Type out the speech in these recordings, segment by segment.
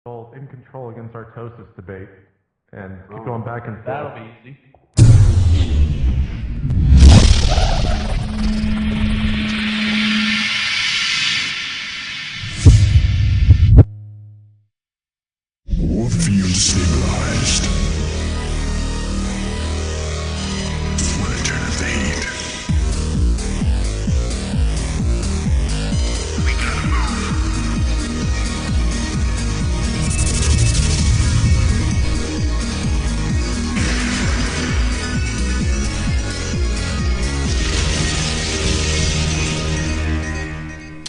In control against our Tosis debate and keep going back and forth. That'll be easy. All field stabilized. Return of the heat. We gotta move.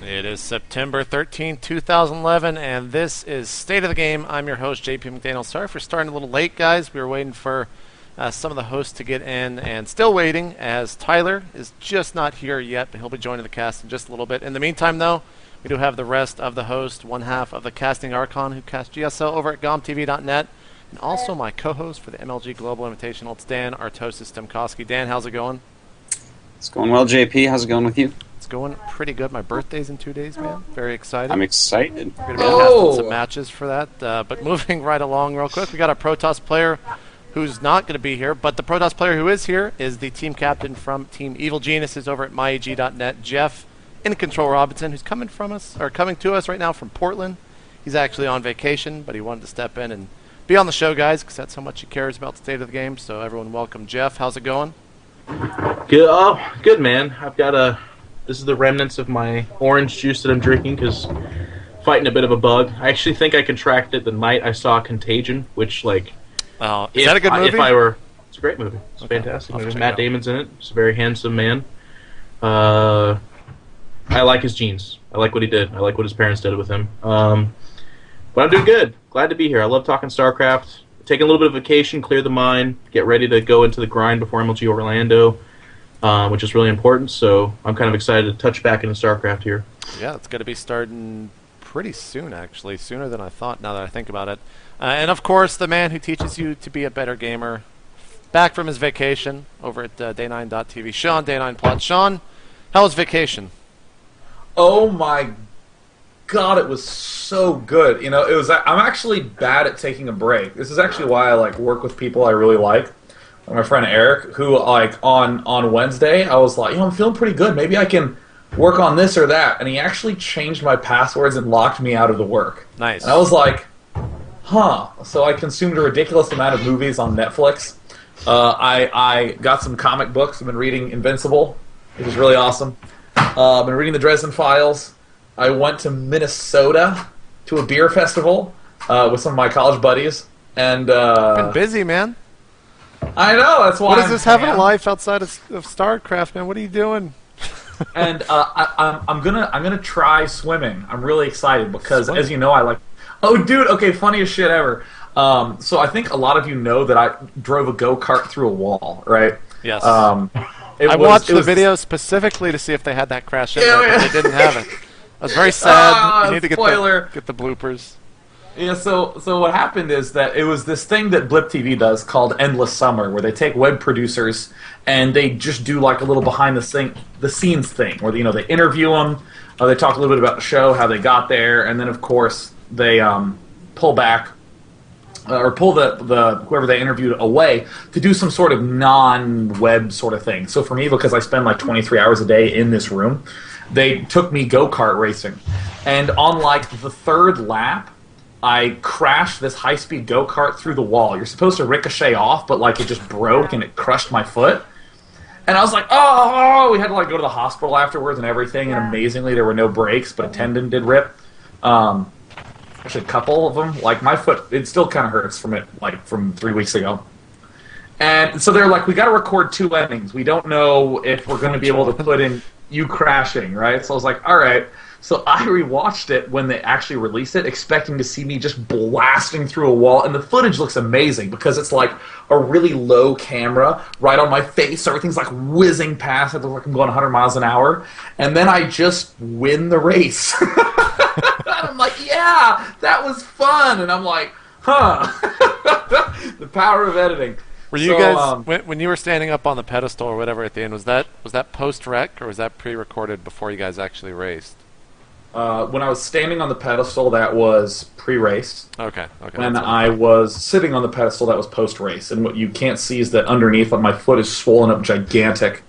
It is September 13th, 2011, and this is State of the Game. I'm your host, JP McDaniel. Sorry for starting a little late, guys. We were waiting for some of the hosts to get in, and still waiting, as Tyler is just not here yet, but he'll be joining the cast in just a little bit. In the meantime, though, we do have the rest of the host, one half of the casting Archon, who casts GSL over at gomtv.net, and also my co-host for the MLG Global Invitational. It's Dan Artosis Stemkowski. Dan, how's it going? It's going well, JP. How's it going with you? It's going pretty good. My birthday's in 2 days, man. Very excited. I'm excited. We're going to be casting some matches for that. But moving right along real quick, we got a Protoss player who's not going to be here, but the Protoss player who is here is the team captain from Team Evil Geniuses over at myeg.net, Jeff In Control Robinson, who's coming to us right now from Portland. He's actually on vacation, but he wanted to step in and be on the show, guys, because that's how much he cares about the state of the game. So everyone welcome Jeff. How's it going? Good, good, man. I've got this is the remnants of my orange juice that I'm drinking because fighting a bit of a bug. I actually think I contracted it the night I saw Contagion, which, like, is that a good movie? It's a great movie. It's a fantastic movie. Matt Damon's in it. He's a very handsome man. I like his genes. I like what he did. I like what his parents did with him. But I'm doing good. Glad to be here. I love talking StarCraft. Taking a little bit of vacation, clear the mind, get ready to go into the grind before MLG Orlando, which is really important. So I'm kind of excited to touch back into StarCraft here. Yeah, it's going to be starting pretty soon, actually, sooner than I thought. Now that I think about it, and of course, the man who teaches you to be a better gamer, back from his vacation over at Day9.tv, Sean Day9 Plot. Sean, how was vacation? Oh my God, it was so good. You know, I'm actually bad at taking a break. This is actually why I work with people I really like. My friend Eric, who on Wednesday, I was like, I'm feeling pretty good. Maybe I can work on this or that. And he actually changed my passwords and locked me out of the work. Nice. And I was like, huh. So I consumed a ridiculous amount of movies on Netflix. I got some comic books. I've been reading Invincible, which is really awesome. I've been reading the Dresden Files. I went to Minnesota to a beer festival with some of my college buddies. And been busy, man. I know, that's why. What is this having a life outside of StarCraft, man? What are you doing? And I'm gonna try swimming. I'm really excited because, as you know, I like. Oh, dude. Okay, funniest shit ever. So I think a lot of you know that I drove a go-kart through a wall, right? Yes. I watched the video specifically to see if they had that crash in there, but they didn't have it. I was very sad. You need to get the bloopers. Yeah, so what happened is that it was this thing that Blip TV does called Endless Summer, where they take web producers and they just do like a little behind the scenes thing, where they interview them, they talk a little bit about the show, how they got there, and then of course they pull back or pull the whoever they interviewed away to do some sort of non-web sort of thing. So for me, because I spend like 23 hours a day in this room, they took me go-kart racing, and on like the third lap, I crashed this high-speed go-kart through the wall. You're supposed to ricochet off, but like it just broke and it crushed my foot. And I was like, oh, we had to like go to the hospital afterwards and everything. And amazingly, there were no breaks, but a tendon did rip. Actually, a couple of them. Like my foot, it still kind of hurts from it, like from 3 weeks ago. And so they're like, we got to record 2 endings. We don't know if we're going to be able to put in you crashing, right? So I was like, all right. So I rewatched it when they actually released it, expecting to see me just blasting through a wall. And the footage looks amazing because it's like a really low camera right on my face. So everything's like whizzing past. It looks like I'm going 100 miles an hour. And then I just win the race. And I'm like, yeah, that was fun. And I'm like, huh. The power of editing. Were you guys, when you were standing up on the pedestal or whatever at the end, was that post-rec or was that pre-recorded before you guys actually raced? When I was standing on the pedestal, that was pre-race. Okay. When that's I was sitting on the pedestal, that was post-race. And what you can't see is that underneath, my foot is swollen up gigantic.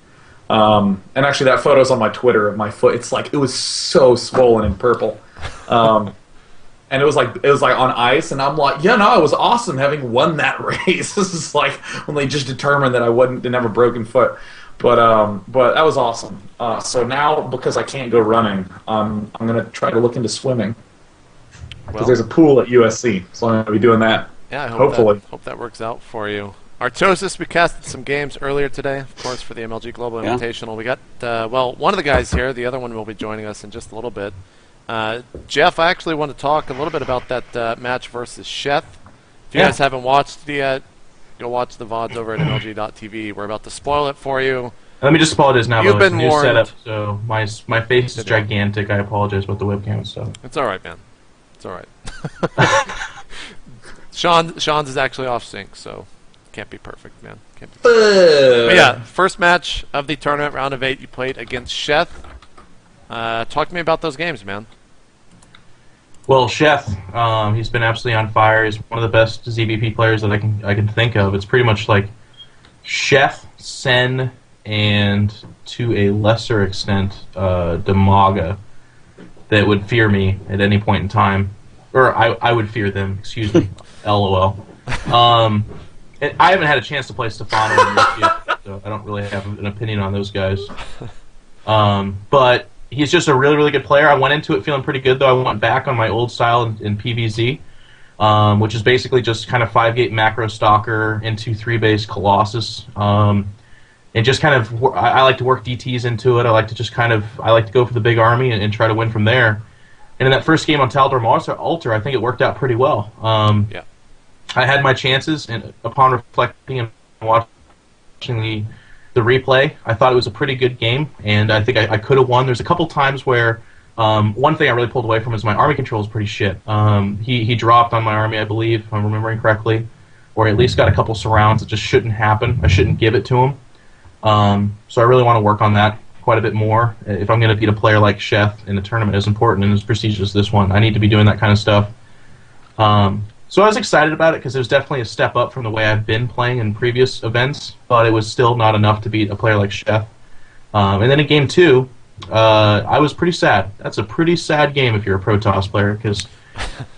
And actually, that photo's on my Twitter of my foot. It was so swollen and purple. And it was like on ice, and I'm like, yeah, no, it was awesome having won that race. This is like when they just determined that I didn't have a broken foot. But that was awesome. So now, because I can't go running, I'm gonna try to look into swimming. Because there's a pool at USC, so I'm gonna be doing that. Yeah, I hopefully. Hope that works out for you. Artosis, we casted some games earlier today, of course, for the MLG Global Invitational. We got one of the guys here. The other one will be joining us in just a little bit. Jeff, I actually want to talk a little bit about that match versus Sheth. If you guys haven't watched it yet, go watch the VODs over at MLG.tv. We're about to spoil it for you. Let me just spoil it now. You've been new warned. setup, so my face is gigantic. I apologize about the webcam and stuff. It's all right, man. It's all right. Sean's is actually off sync, so can't be perfect, man. Can't be perfect. But yeah, first match of the tournament, round of 8, you played against Sheth. Talk to me about those games, man. Well, Sheth, he's been absolutely on fire. He's one of the best ZBP players that I can think of. It's pretty much like Sheth, Sen, and to a lesser extent, Demaga that would fear me at any point in time, or I would fear them. Excuse me, LOL. And I haven't had a chance to play Stefano yet, so I don't really have an opinion on those guys. But he's just a really, really good player. I went into it feeling pretty good, though. I went back on my old style in PvZ, which is basically just kind of 5-gate macro stalker into 3-base Colossus. And just kind of, I like to work DTs into it. I like to go for the big army and try to win from there. And in that first game on Tal'Dorm Altar, I think it worked out pretty well. I had my chances, and upon reflecting and watching the replay, I thought it was a pretty good game, and I think I could have won. There's a couple times where one thing I really pulled away from is my army control is pretty shit. He dropped on my army, I believe, if I'm remembering correctly, or at least got a couple surrounds that just shouldn't happen. I shouldn't give it to him. So I really want to work on that quite a bit more. If I'm going to beat a player like Sheth in a tournament as important and as prestigious as this one, I need to be doing that kind of stuff. So I was excited about it because it was definitely a step up from the way I've been playing in previous events, but it was still not enough to beat a player like Sheth. And then in Game 2, I was pretty sad. That's a pretty sad game if you're a Protoss player, because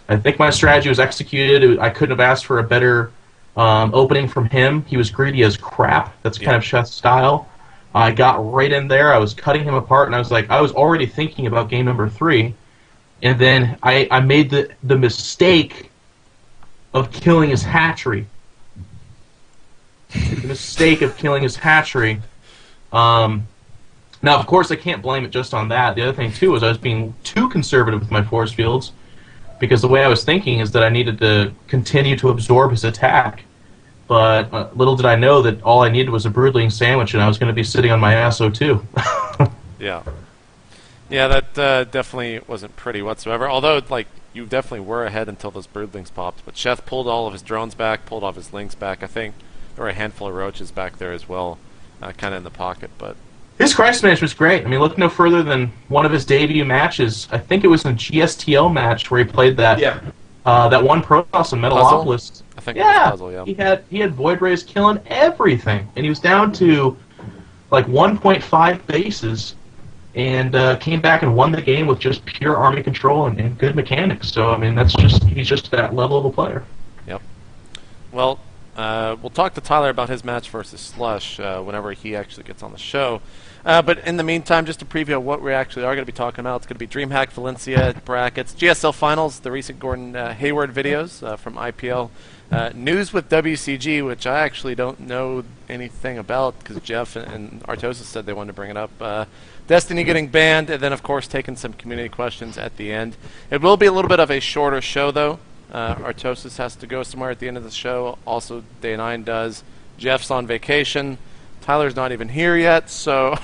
I think my strategy was executed. I couldn't have asked for a better opening from him. He was greedy as crap. That's kind of Sheth's style. I got right in there. I was cutting him apart, and I was already thinking about game number 3, and then I made the mistake of killing his hatchery. The mistake of killing his hatchery. Now, of course, I can't blame it just on that. The other thing, too, is I was being too conservative with my force fields, because the way I was thinking is that I needed to continue to absorb his attack. But little did I know that all I needed was a broodling sandwich, and I was going to be sitting on my SO2. Yeah, that definitely wasn't pretty whatsoever. Although, you definitely were ahead until those broodlings popped. But Sheth pulled all of his drones back, pulled all of his links back. I think there were a handful of roaches back there as well, kind of in the pocket. But his crisis management was great. I mean, look no further than one of his debut matches. I think it was in a GSTL match where he played that that one Protoss in Metalopolis. I think it was Puzzle, yeah. He had Void Rays killing everything, and he was down to 1.5 bases, and came back and won the game with just pure army control and good mechanics. So I mean, he's just that level of a player. Yep. Well, we'll talk to Tyler about his match versus Slush whenever he actually gets on the show. But in the meantime, just to preview what we actually are going to be talking about, it's going to be DreamHack Valencia brackets, GSL Finals, the recent Gordon Hayward videos from IPL, news with WCG, which I actually don't know anything about because Jeff and Artosis said they wanted to bring it up. Destiny getting banned, and then, of course, taking some community questions at the end. It will be a little bit of a shorter show, though. Artosis has to go somewhere at the end of the show. Also, Day 9 does. Jeff's on vacation. Tyler's not even here yet, so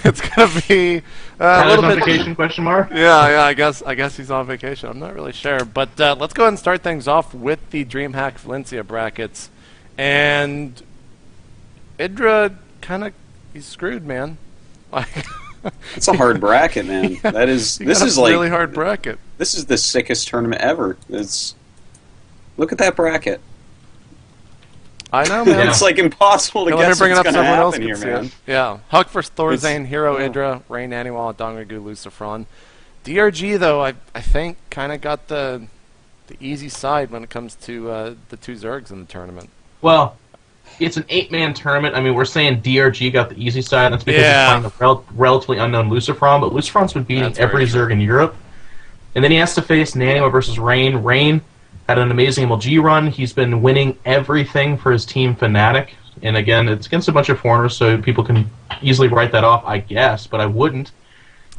it's gonna be a little bit. On vacation? Question mark. Yeah. I guess he's on vacation. I'm not really sure, but let's go ahead and start things off with the DreamHack Valencia brackets. And Idra he's screwed, man. It's a hard bracket, man. That is. You This got a is like really hard bracket. This is the sickest tournament ever. Look at that bracket. I know, man. It's like impossible to Let me guess bring it what's up going so to everyone else happen can here, see man. it. Yeah. Huck versus Thorzane, It's- Hero, oh. Idra, Rain, Naniwal, Dongrigu, Lucifron. DRG, though, I think, kind of got the easy side when it comes to the two Zergs in the tournament. Well, it's an 8-man tournament. I mean, we're saying DRG got the easy side. That's because Yeah. he's playing a relatively unknown Lucifron, but Lucifron's been beating That's very every true. Zerg in Europe. And then he has to face Naniwa versus Rain. Rain had an amazing MLG run. He's been winning everything for his team Fnatic. And again, it's against a bunch of foreigners, so people can easily write that off, I guess, but I wouldn't.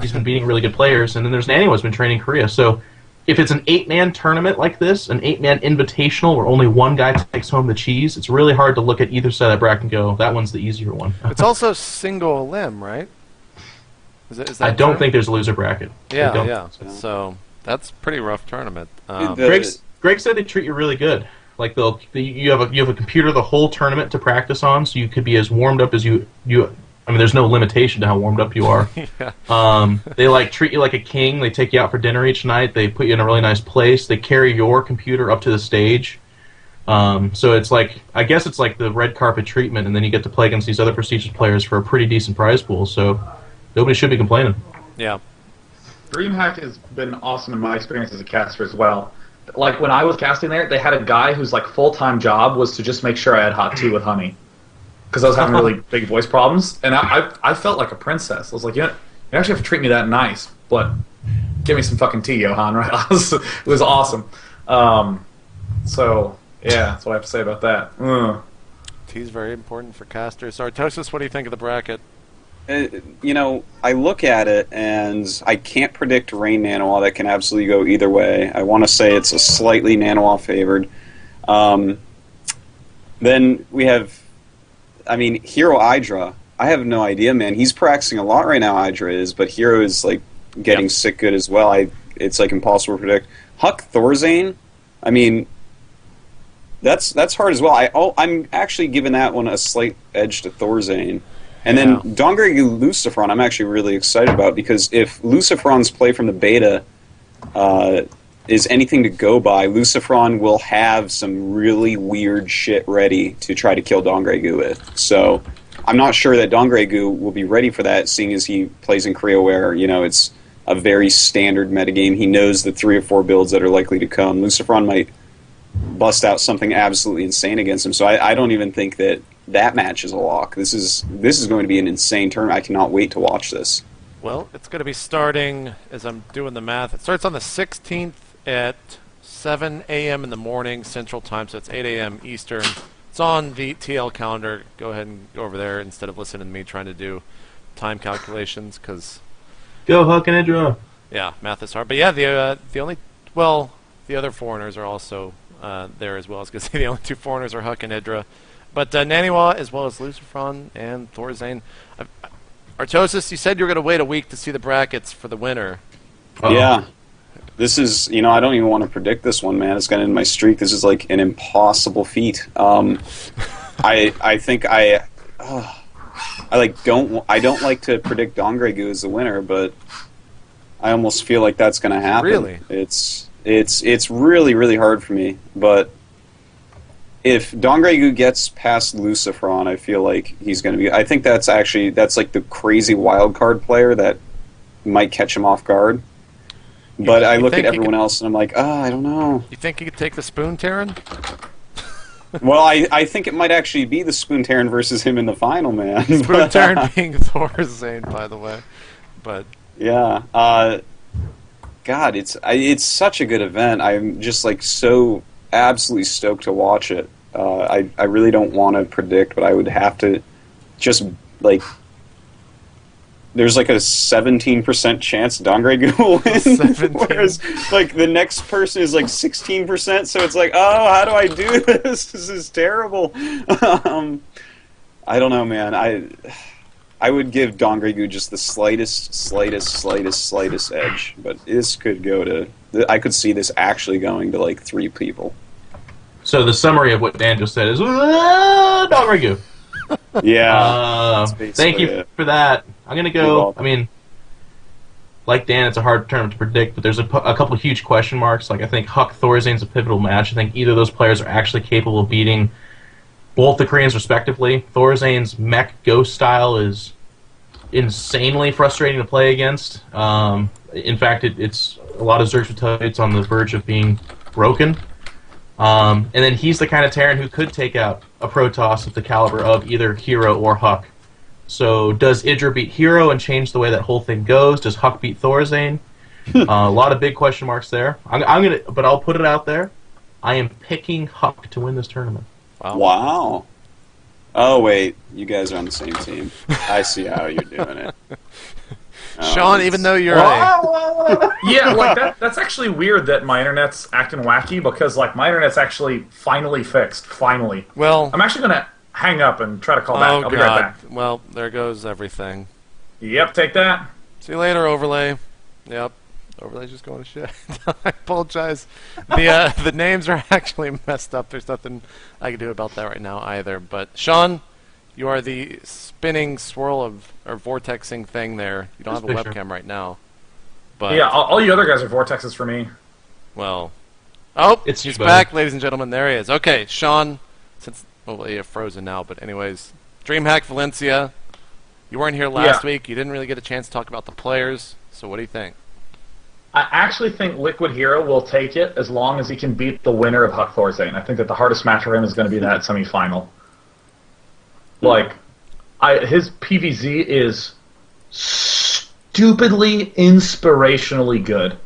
He's been beating really good players. And then there's Naniwa who's been training Korea. So if it's an 8-man tournament like this, an 8-man invitational where only one guy takes home the cheese, it's really hard to look at either side of the bracket and go, that one's the easier one. It's also single limb, right? Is that I don't true? think there's a loser bracket. I Yeah, don't yeah. think so. So that's pretty rough tournament. Greg said they treat you really good. Like you have a computer the whole tournament to practice on, so you could be as warmed up as you. I mean, there's no limitation to how warmed up you are. Yeah. They treat you like a king. They take you out for dinner each night. They put you in a really nice place. They carry your computer up to the stage. So it's like, I guess it's like the red carpet treatment, and then you get to play against these other prestigious players for a pretty decent prize pool. So nobody should be complaining. Yeah. DreamHack has been awesome in my experience as a caster as well. Like, when I was casting there, they had a guy whose, like, full-time job was to just make sure I had hot tea with honey. Because I was having really big voice problems. And I felt like a princess. I was like, you actually have to treat me that nice, but give me some fucking tea, Johan, right? It was awesome. So, yeah, that's what I have to say about that. Tea's very important for casters. Artosis, what do you think of the bracket? I look at it and I can't predict Rain Nanoa. That can absolutely go either way. I want to say it's a slightly Nanoa favored. Then we have, Hero Idra. I have no idea, man. He's practicing a lot right now, Idra is, but Hero is like getting sick good as well. It's like impossible to predict. Huck Thorzane, that's hard as well. I'm actually giving that one a slight edge to Thorzane. And then Dongrigu Lucifron, I'm actually really excited about, because if Lucifron's play from the beta is anything to go by, Lucifron will have some really weird shit ready to try to kill Dongrigu with. So I'm not sure that Dongrigu will be ready for that, seeing as he plays in Korea where, it's a very standard metagame. He knows the 3 or 4 builds that are likely to come. Lucifron might bust out something absolutely insane against him. So I don't even think that match is a lock. This is going to be an insane tournament. I cannot wait to watch this. Well, it's going to be starting, as I'm doing the math, it starts on the 16th at 7 a.m. in the morning Central Time, so it's 8 a.m. Eastern. It's on the TL calendar. Go ahead and go over there instead of listening to me trying to do time calculations, because Go Huck and Idra. yeah, math is hard. But yeah, the other foreigners are also there as well. I was going to say the only 2 foreigners are Huck and Idra. But Naniwa, as well as Lucifron and Thorzane. Artosis, you said you were going to wait a week to see the brackets for the winner. Yeah. This is, I don't even want to predict this one, man. It's got in my streak. This is like an impossible feat. I think I don't like to predict Dongrigu as the winner, but I almost feel like that's going to happen. Really? It's really, really hard for me, but if Dongrigu gets past Lucifron, I feel like he's going to be... I think that's like the crazy wild card player that might catch him off guard. But I look at everyone else and I'm like, I don't know. You think he could take the Spoon Terran? Well, I think it might actually be the Spoon Terran versus him in the final, man. Spoon Terran being Thorzane, by the way. But yeah. God, it's such a good event. I'm just like so absolutely stoked to watch it. I really don't want to predict, but I would have to just like... There's like a 17% chance Dongrigu will win, 17. whereas like the next person is like 16%. So it's like, oh, how do I do this? This is terrible. I don't know, man. I would give Dongrigu just the slightest edge, but this could go to... I could see this actually going to like 3 people. So the summary of what Dan just said is Dongrigu. Yeah. Thank you for that. I'm gonna go. like Dan, it's a hard term to predict, but there's a couple huge question marks. Like, I think Huck Thorzane's a pivotal match. I think either of those players are actually capable of beating both the Koreans respectively. Thorzane's mech ghost style is insanely frustrating to play against. In fact, it's a lot of Zergs would tell you it's on the verge of being broken. And then he's the kind of Terran who could take out a Protoss of the caliber of either Hero or Huck. So does Idra beat Hero and change the way that whole thing goes? Does Huck beat Thorazane? A lot of big question marks there. But I'll put it out there. I am picking Huck to win this tournament. Wow. Oh, wait. You guys are on the same team. I see how you're doing it. Sean, even though you're yeah, like that's actually weird that my internet's acting wacky because like my internet's actually finally fixed. Finally. Well, I'm actually gonna hang up and try to call back. I'll be right back. Well, there goes everything. Yep, take that. See you later, Overlay. Yep. Overlay's just going to shit. I apologize. The names are actually messed up. There's nothing I can do about that right now either. But Sean, you are the spinning swirl of or vortexing thing there. You don't have a webcam right now. But yeah, all you other guys are vortexes for me. Well, he's back, ladies and gentlemen. There he is. Okay, Sean. You're frozen now, but anyways, DreamHack Valencia. You weren't here last week. You didn't really get a chance to talk about the players. So what do you think? I actually think Liquid Hero will take it as long as he can beat the winner of Huck Thorzane. I think that the hardest match for him is going to be that semifinal. Like, his PVZ is stupidly, inspirationally good.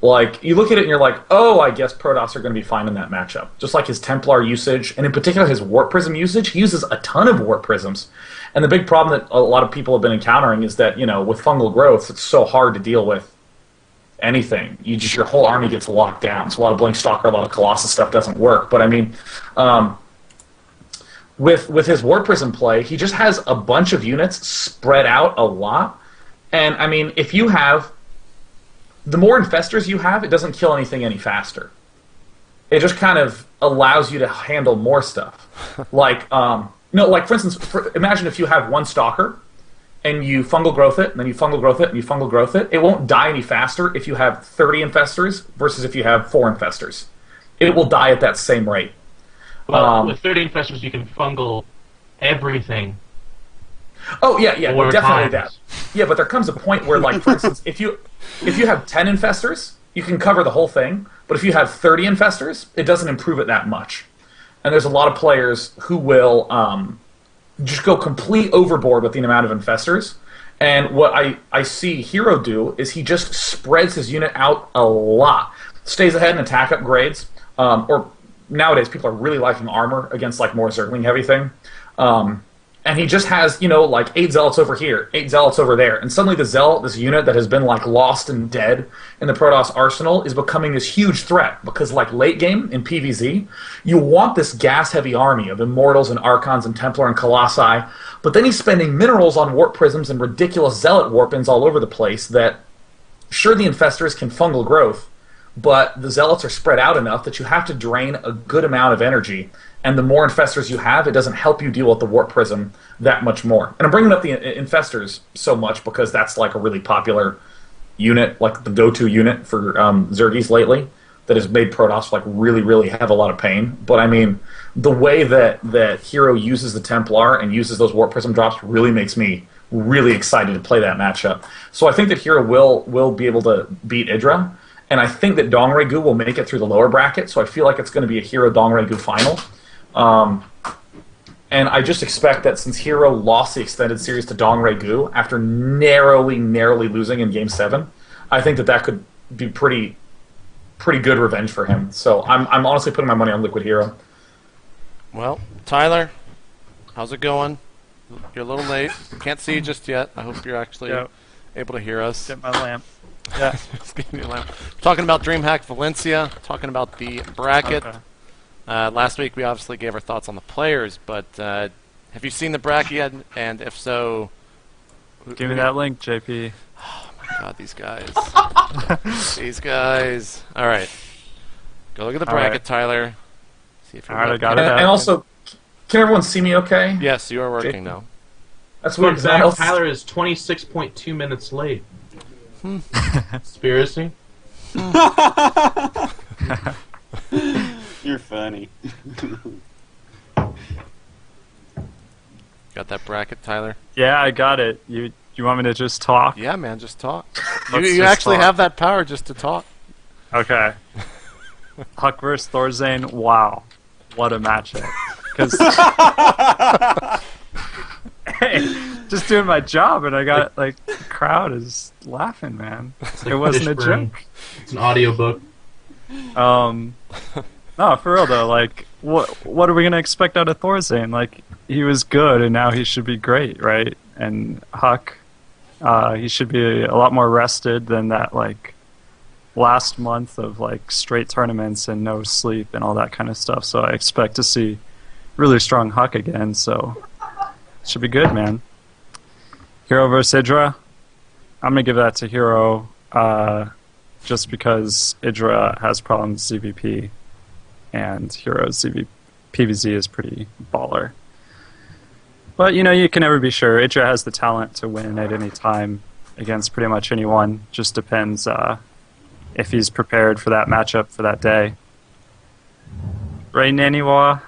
Like, you look at it and you're like, oh, I guess Protoss are going to be fine in that matchup. Just like his Templar usage, and in particular his Warp Prism usage, he uses a ton of Warp Prisms. And the big problem that a lot of people have been encountering is that, you know, with fungal growth, it's so hard to deal with anything. Your whole army gets locked down. So a lot of Blink Stalker, a lot of Colossus stuff doesn't work. But I mean, with his Warp Prism play, he just has a bunch of units spread out a lot. And I mean, if you have the more Infestors you have, it doesn't kill anything any faster. It just kind of allows you to handle more stuff. Like, like for instance, imagine if you have one Stalker and you fungal growth it, and then you fungal growth it, and you fungal growth it. It won't die any faster if you have 30 Infestors versus if you have 4 Infestors. It will die at that same rate. Well, with 30 Infestors, you can fungal everything. Oh, yeah, definitely times. that. Yeah, but there comes a point where, like, for instance, if you have 10 Infestors, you can cover the whole thing. But if you have 30 Infestors, it doesn't improve it that much. And there's a lot of players who will just go complete overboard with the amount of Infestors. And what I see Hero do is he just spreads his unit out a lot. Stays ahead in attack upgrades. Or nowadays, people are really liking armor against, like, more Zergling heavy thing. And he just has, like 8 Zealots over here, 8 Zealots over there. And suddenly the Zealot, this unit that has been, like, lost and dead in the Protoss arsenal, is becoming this huge threat. Because, like, late game in PvZ, you want this gas-heavy army of Immortals and Archons and Templar and Colossi. But then he's spending minerals on Warp Prisms and ridiculous Zealot Warpins all over the place that, sure, the Infestors can fungal growth, but the Zealots are spread out enough that you have to drain a good amount of energy. And the more Infestors you have, it doesn't help you deal with the Warp Prism that much more. And I'm bringing up the Infestors so much because that's like a really popular unit, like the go-to unit for Zergies lately, that has made Protoss like really, really have a lot of pain. But I mean, the way that Hero uses the Templar and uses those Warp Prism drops really makes me really excited to play that matchup. So I think that Hero will be able to beat Idra. And I think that Dongregoo will make it through the lower bracket, so I feel like it's going to be a Hero Dongregoo final. And I just expect that since Hero lost the extended series to Dongregoo after narrowly losing in Game 7, I think that could be pretty good revenge for him. So I'm honestly putting my money on Liquid Hero. Well, Tyler, how's it going? You're a little late. Can't see you just yet. I hope you're actually able to hear us. Get my lamp. Yeah. Just give me a lamp. Talking about DreamHack Valencia, talking about the bracket. Okay. Last week we obviously gave our thoughts on the players, but have you seen the bracket yet? And if so, Give me that link, JP. Oh my God, these guys! These guys! All right, go look at the bracket, Tyler. See if you're I got it. And also, can everyone see me? Okay. Yes, you are working now. That's weird. Tyler is 26.2 minutes late. Conspiracy? You're funny. Got that bracket, Tyler? Yeah, I got it. You want me to just talk? Yeah, man, just talk. Let's You just actually talk. have that power just to talk. Okay. Huck versus Thorzane. Wow, what a matchup! Because hey, just doing my job, and I got like the crowd is laughing, man. It's It wasn't a Fishburne. joke. It's an audiobook. No, for real though. Like, what are we gonna expect out of Thorzane? Like, he was good, and now he should be great, right? And Huck, he should be a lot more rested than that. Like, last month of like straight tournaments and no sleep and all that kind of stuff. So I expect to see really strong Huck again. So it should be good, man. Hero versus Idra. I'm gonna give that to Hero, just because Idra has problems with ZVP, and Hero's PVZ is pretty baller. But you know, you can never be sure. Idra has the talent to win at any time against pretty much anyone. Just depends if he's prepared for that matchup for that day. Ray Naniwa.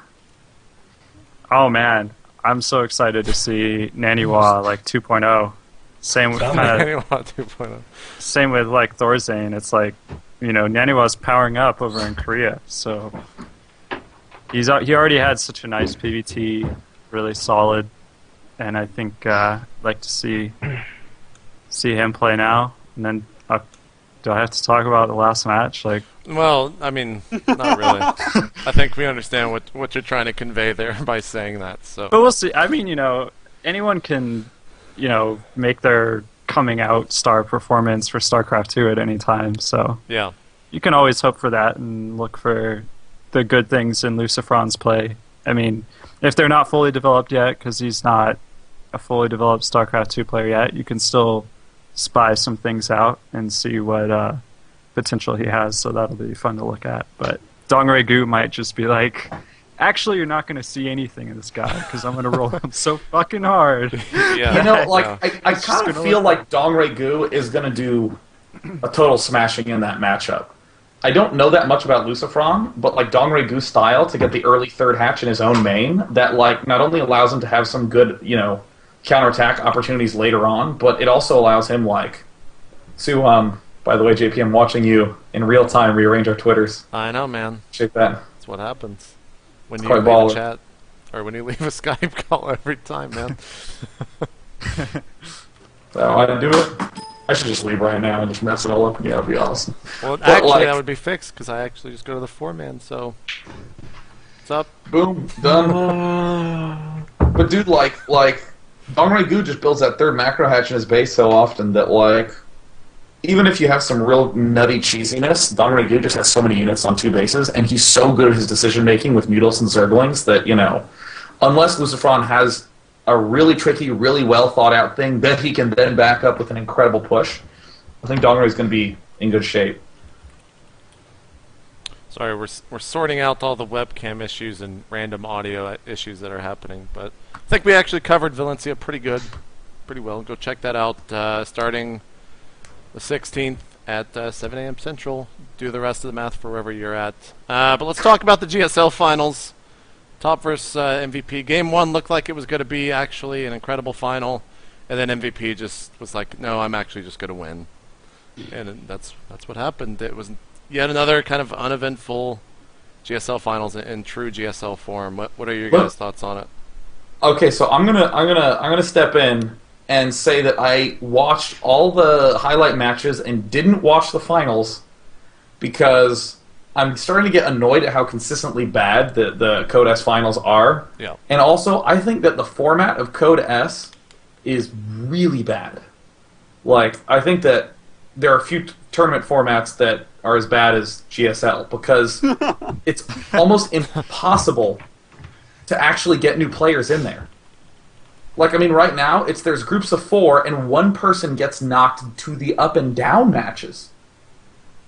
Oh man, I'm so excited to see Naniwa like 2.0. Same with Anyway, 2.0. same with like Thorzane. It's like, you know, Naniwa's powering up over in Korea, so he already had such a nice PVT, really solid, and I think I'd like to see him play now. And then do I have to talk about the last match? Like, Well, I mean, not really. I think we understand what you're trying to convey there by saying that. So, but we'll see. I mean, you know, anyone can, you know, make their coming out star performance for StarCraft 2 at any time. So yeah. you can always hope for that and look for the good things in Lucifron's play. I mean, if they're not fully developed yet, because he's not a fully developed StarCraft 2 player yet, you can still spy some things out and see what potential he has, so that'll be fun to look at. But Dongray Gu might just be like, actually, you're not going to see anything in this guy, because I'm going to roll him so fucking hard. Yeah. You know, like Yeah. I kind of gonna feel look like Dongray Gu is going to do a total smashing in that matchup. I don't know that much about Lucifron, but like Dongray Gu's style to get the early third hatch in his own main, that like not only allows him to have some good, you know, counterattack opportunities later on, but it also allows him like by the way, JP, I'm watching you in real time rearrange our Twitters. I know, man. Check that. That's what happens when you quite leave a baller. chat or when you leave a Skype call every time, man. So I do it. I should just leave right now and just mess it all up. Yeah, that'd be awesome. Well, But, actually, like- that would be fixed because I actually just go to the 4-man. So, what's up? Boom, done. But dude, like Dongray Gu just builds that third macro hatch in his base so often that like, even if you have some real nutty cheesiness, Dongray Gu just has so many units on two bases, and he's so good at his decision making with Mutals and Zerglings that, you know, unless Lucifron has a really tricky, really well thought out thing that he can then back up with an incredible push, I think Dongray is going to be in good shape. Sorry, we're sorting out all the webcam issues and random audio issues that are happening, but I think we actually covered Valencia pretty well. Go check that out. Starting the 16th at 7 a.m. Central. Do the rest of the math for wherever you're at. But let's talk about the GSL finals. Top versus MVP. Game 1 looked like it was going to be actually an incredible final, and then MVP just was like, no, I'm actually just going to win. And that's what happened. It was yet another kind of uneventful GSL finals in true GSL form. What are your guys' thoughts on it? Okay, so I'm gonna step in and say that I watched all the highlight matches and didn't watch the finals because I'm starting to get annoyed at how consistently bad the Code S finals are. Yeah. And also, I think that the format of Code S is really bad. Like, I think that there are a few tournament formats that are as bad as GSL because it's almost impossible to actually get new players in there. Like, I mean, right now, there's groups of 4, and one person gets knocked to the up and down matches.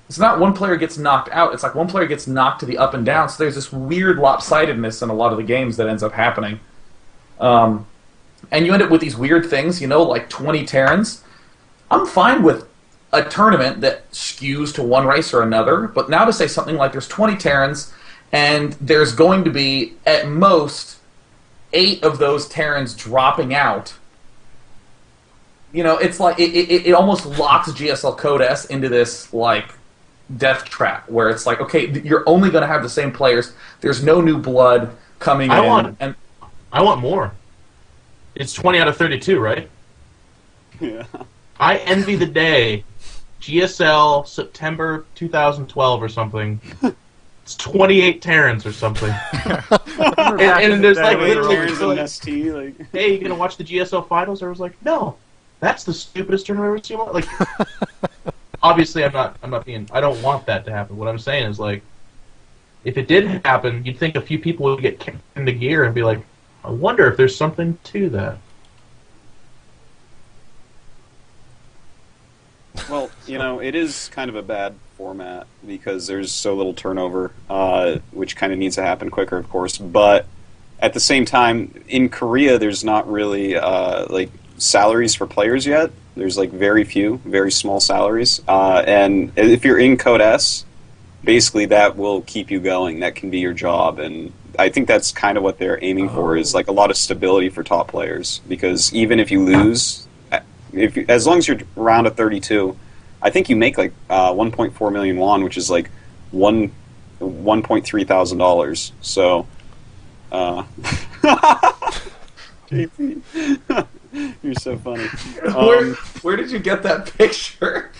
It's not one player gets knocked out, it's like one player gets knocked to the up and down, so there's this weird lopsidedness in a lot of the games that ends up happening. And you end up with these weird things, you know, like 20 Terrans. I'm fine with a tournament that skews to one race or another, but now to say something like there's 20 Terrans, and there's going to be, at most, 8 of those Terrans dropping out, it's like, it almost locks GSL Code S into this, like, death trap, where it's like, okay, you're only going to have the same players, there's no new blood coming in. I want more. It's 20 out of 32, right? Yeah. I envy the day, GSL September 2012 or something. It's 28 Terrans or something. and there's like literally ST, like, hey, you gonna watch the GSL finals? I was like, no, that's the stupidest tournament I've ever seen. Like, obviously, I don't want that to happen. What I'm saying is, like, if it did happen, you'd think a few people would get kicked into gear and be like, I wonder if there's something to that. Well, it is kind of a bad format because there's so little turnover, which kind of needs to happen quicker, of course. But at the same time, in Korea, there's not really like salaries for players yet. There's like very few, very small salaries. And if you're in Code S, basically that will keep you going. That can be your job. And I think that's kind of what they're aiming for, is like a lot of stability for top players. Because even if you lose, as long as you're around a 32, I think you make like 1.4 million won, which is like $1.3 thousand. So, JP, you're so funny. Where did you get that picture?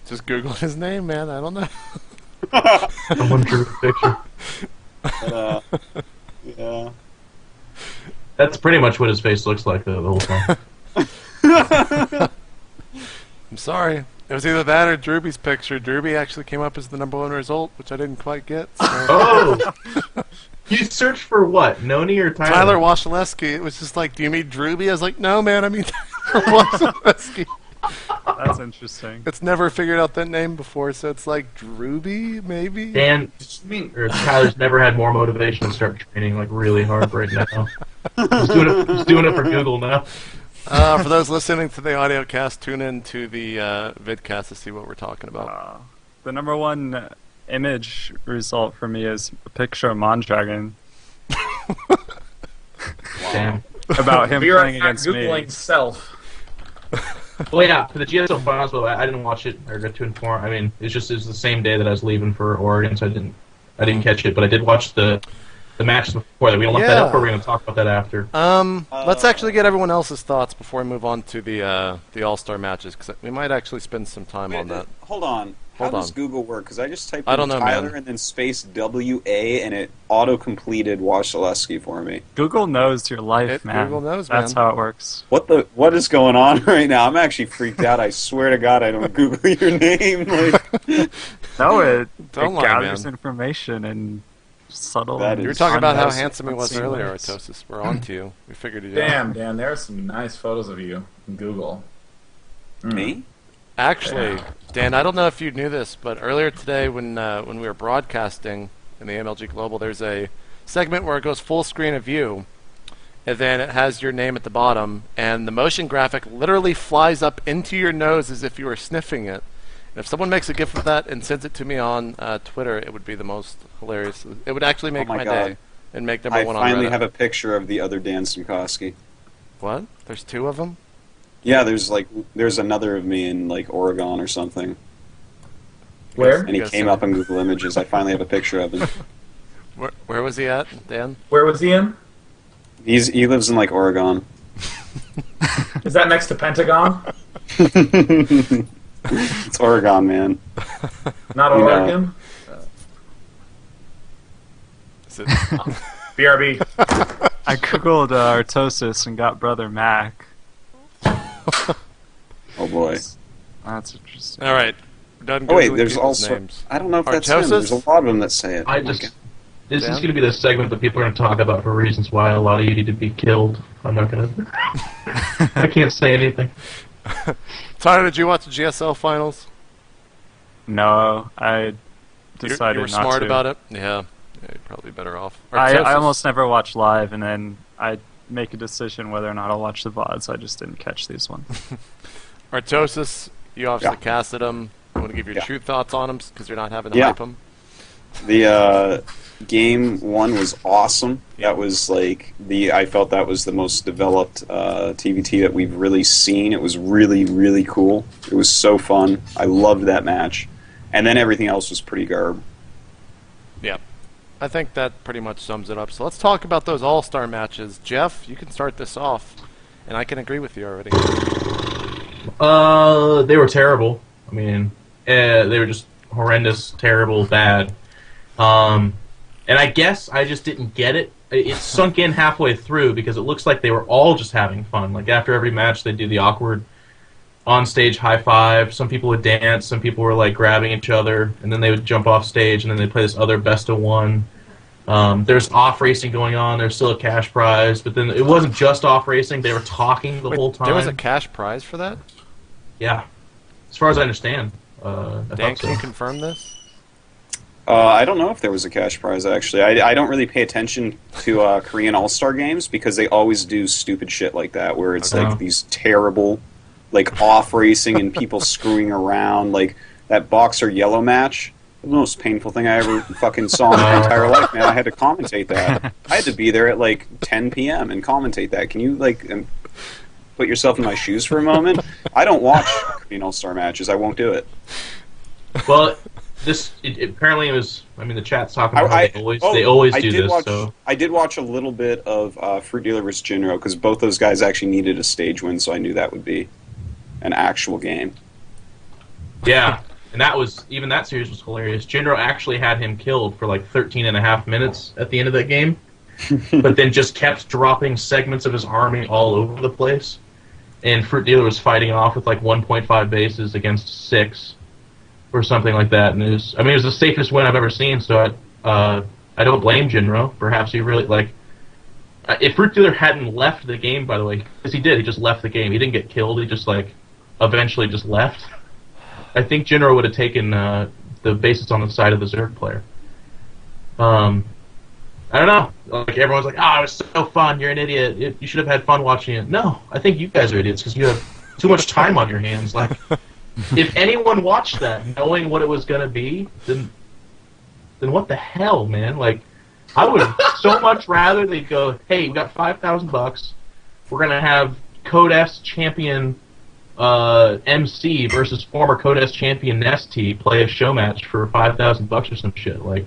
Just Google his name, man. I don't know. Someone drew a picture. But, yeah. That's pretty much what his face looks like the whole time. I'm sorry. It was either that or Drewby's picture. Drewby actually came up as the #1 result, which I didn't quite get. So. Oh! You searched for what? Noni or Tyler? Tyler Washaleski. It was just like, do you mean Drewby? I was like, no, man, I mean Tyler Washaleski. That's interesting. It's never figured out that name before, so it's like Drewby, maybe? Dan, or Tyler's never had more motivation to start training like really hard right now. He's doing it for Google now. For those listening to the audio cast, tune in to the vidcast to see what we're talking about. The #1 image result for me is a picture of Mondragon. Damn. About him You're playing against Googling me. self. Well, yeah, for the GSL finals, but I didn't watch it or get to inform. I mean, it was the same day that I was leaving for Oregon, so I didn't catch it. But I did watch the matches before that. We don't look that up, or we're going to talk about that after. Let's actually get everyone else's thoughts before we move on to the All-Star matches, because we might actually spend some time on that. Hold on. How does Google work? Because I just typed in Tyler and then space WA, and it auto-completed Washaleski for me. Google knows your life, man. Google knows, man. That's how it works. What is going on right now? I'm actually freaked out. I swear to God, I don't Google your name. Like, No, it lie, gathers man. information and subtle. That and You were talking about how unnoticed- handsome he was unseen earlier, ways. Artosis. We're on to you. We figured it out. Damn, Dan, there are some nice photos of you in Google. me? Actually, Dan, I don't know if you knew this, but earlier today when we were broadcasting in the MLG Global, there's a segment where it goes full screen of you, and then it has your name at the bottom, and the motion graphic literally flies up into your nose as if you were sniffing it. And if someone makes a GIF of that and sends it to me on Twitter, it would be the most hilarious. It would actually make my my God. day and make #1 I on finally Reddit. have a picture of the other Dan Simkowski. What? There's 2 of them? Yeah, there's another of me in like Oregon or something, Where? and he Yes, came sir. up in Google Images. I finally have a picture of him. Where was he at, Dan? Where was he in? He lives in like Oregon. Is that next to Pentagon? It's Oregon, man. Not You know. Oregon? Is it? BRB. I googled Artosis and got Brother Mac. Oh boy. That's interesting. All right. Done Oh wait, Googling there's people's also. names. I don't know if that's him. Artosis? There's a lot of them that say it. I Oh my just God. this is Dan? going to be the segment that people are going to talk about for reasons why a lot of you need to be killed. I'm not going to. I can't say anything. Tyler, did you watch the GSL finals? No, I decided you were not smart to. about it? Yeah. You're probably better off. I Artosis. almost never watch live, and then I make a decision whether or not I'll watch the VODs. I just didn't catch these ones. Artosis, You obviously Yeah. casted them. You want to give your Yeah. true thoughts on them because you're not having to Yeah. hype them. The game one was awesome. That was like I felt that was the most developed TVT that we've really seen. It was really, really cool. It was so fun. I loved that match. And then everything else was pretty garb. Yep. I think that pretty much sums it up. So let's talk about those all-star matches. Jeff, you can start this off, and I can agree with you already. They were terrible. I mean, they were just horrendous, terrible, bad. And I guess I just didn't get it. It sunk in halfway through because it looks like they were all just having fun. Like after every match, they'd do the awkward on-stage high five. Some people would dance. Some people were like grabbing each other, and then they would jump off stage, and then they'd play this other best of one. There's off racing going on. There's still a cash prize, but then it wasn't just off racing. They were talking the whole time. There was a cash prize for that? Yeah, as far as I understand. I Dan, thought can you so. confirm this? I don't know if there was a cash prize, actually. I don't really pay attention to Korean All-Star games because they always do stupid shit like that, where it's Okay. like these terrible, like, off-racing and people screwing around. Like, that boxer yellow match, the most painful thing I ever fucking saw in my entire life, man. I had to commentate that. I had to be there at, like, 10 p.m. and commentate that. Can you, like, put yourself in my shoes for a moment? I don't watch Korean All-Star matches. I won't do it. Well, apparently it was. I mean, the chat's talking about how they always do this. So I did watch a little bit of Fruit Dealer vs. Jinro because both those guys actually needed a stage win, so I knew that would be an actual game. yeah, and that series was hilarious. Jinro actually had him killed for like 13 and a half minutes at the end of that game, but then just kept dropping segments of his army all over the place. And Fruit Dealer was fighting off with like 1.5 bases against 6. Or something like that, and it was the safest win I've ever seen. So I don't blame Jinro. Perhaps he really if Fruit Dealer hadn't left the game, by the way, because he just left the game. He didn't get killed. He just eventually just left. I think Jinro would have taken the bases on the side of the Zerg player. I don't know. Like everyone's like, "Oh, it was so fun. You're an idiot. You should have had fun watching it." No, I think you guys are idiots because you have too much time on your hands. Like. If anyone watched that knowing what it was going to be, then what the hell, man? Like, I would so much rather they go, hey, we got $5,000. We're going to have Code S champion MC versus former Code S champion Nesty play a show match for $5,000 or some shit. Like,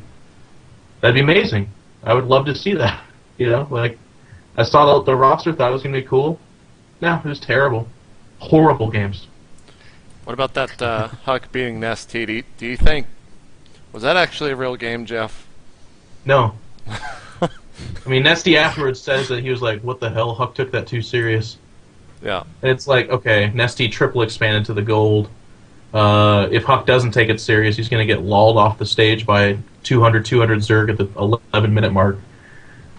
that'd be amazing. I would love to see that. You know, like, I saw the roster, thought it was going to be cool. No, it was terrible. Horrible games. What about that Huck beating Nesty? Do you think was that actually a real game, Jeff? No. I mean, Nesty afterwards says that he was like, what the hell? Huck took that too serious. Yeah. And it's like, okay, Nesty triple expanded to the gold. If Huck doesn't take it serious, he's going to get lulled off the stage by 200 Zerg at the 11-minute mark.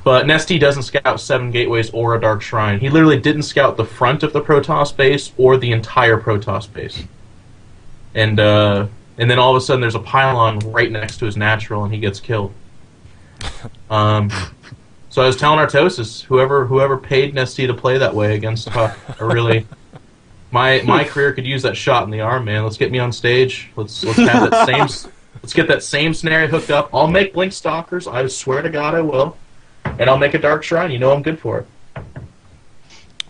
But Nesty doesn't scout 7 gateways or a Dark Shrine. He literally didn't scout the front of the Protoss base or the entire Protoss base. And then all of a sudden there's a pylon right next to his natural and he gets killed. So I was telling Artosis, whoever paid Nesty to play that way against Huck, my career could use that shot in the arm, man. Let's get me on stage. Let's have that let's get that same scenario hooked up. I'll make Blink Stalkers. I swear to God I will. And I'll make a Dark Shrine. You know I'm good for it.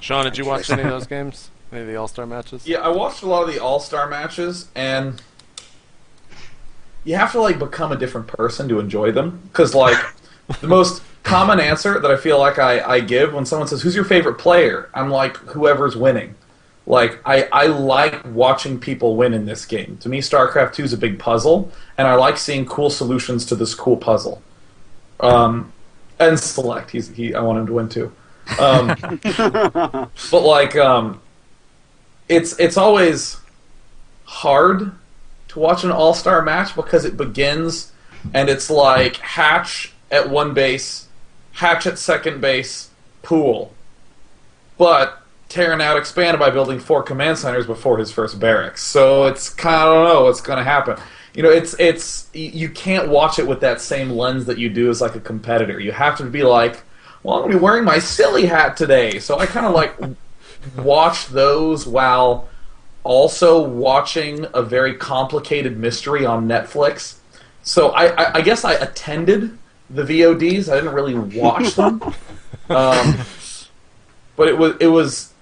Sean, did you watch any of those games? Any of the All-Star matches? Yeah, I watched a lot of the All-Star matches, and you have to, like, become a different person to enjoy them. Because, like, the most common answer that I feel like I give when someone says, who's your favorite player? I'm like, whoever's winning. Like, I like watching people win in this game. To me, StarCraft 2 is a big puzzle, and I like seeing cool solutions to this cool puzzle. And Select, I want him to win too. But like, it's always hard to watch an all-star match because it begins and it's like Hatch at one base, Hatch at second base, pool. But Terran out expanded by building 4 command centers before his first barracks. So it's kind of, I don't know what's going to happen. You know, it's you can't watch it with that same lens that you do as like a competitor. You have to be like, well, I'm going to be wearing my silly hat today. So I kind of like watch those while also watching a very complicated mystery on Netflix. So I guess I attended the VODs. I didn't really watch them. But it was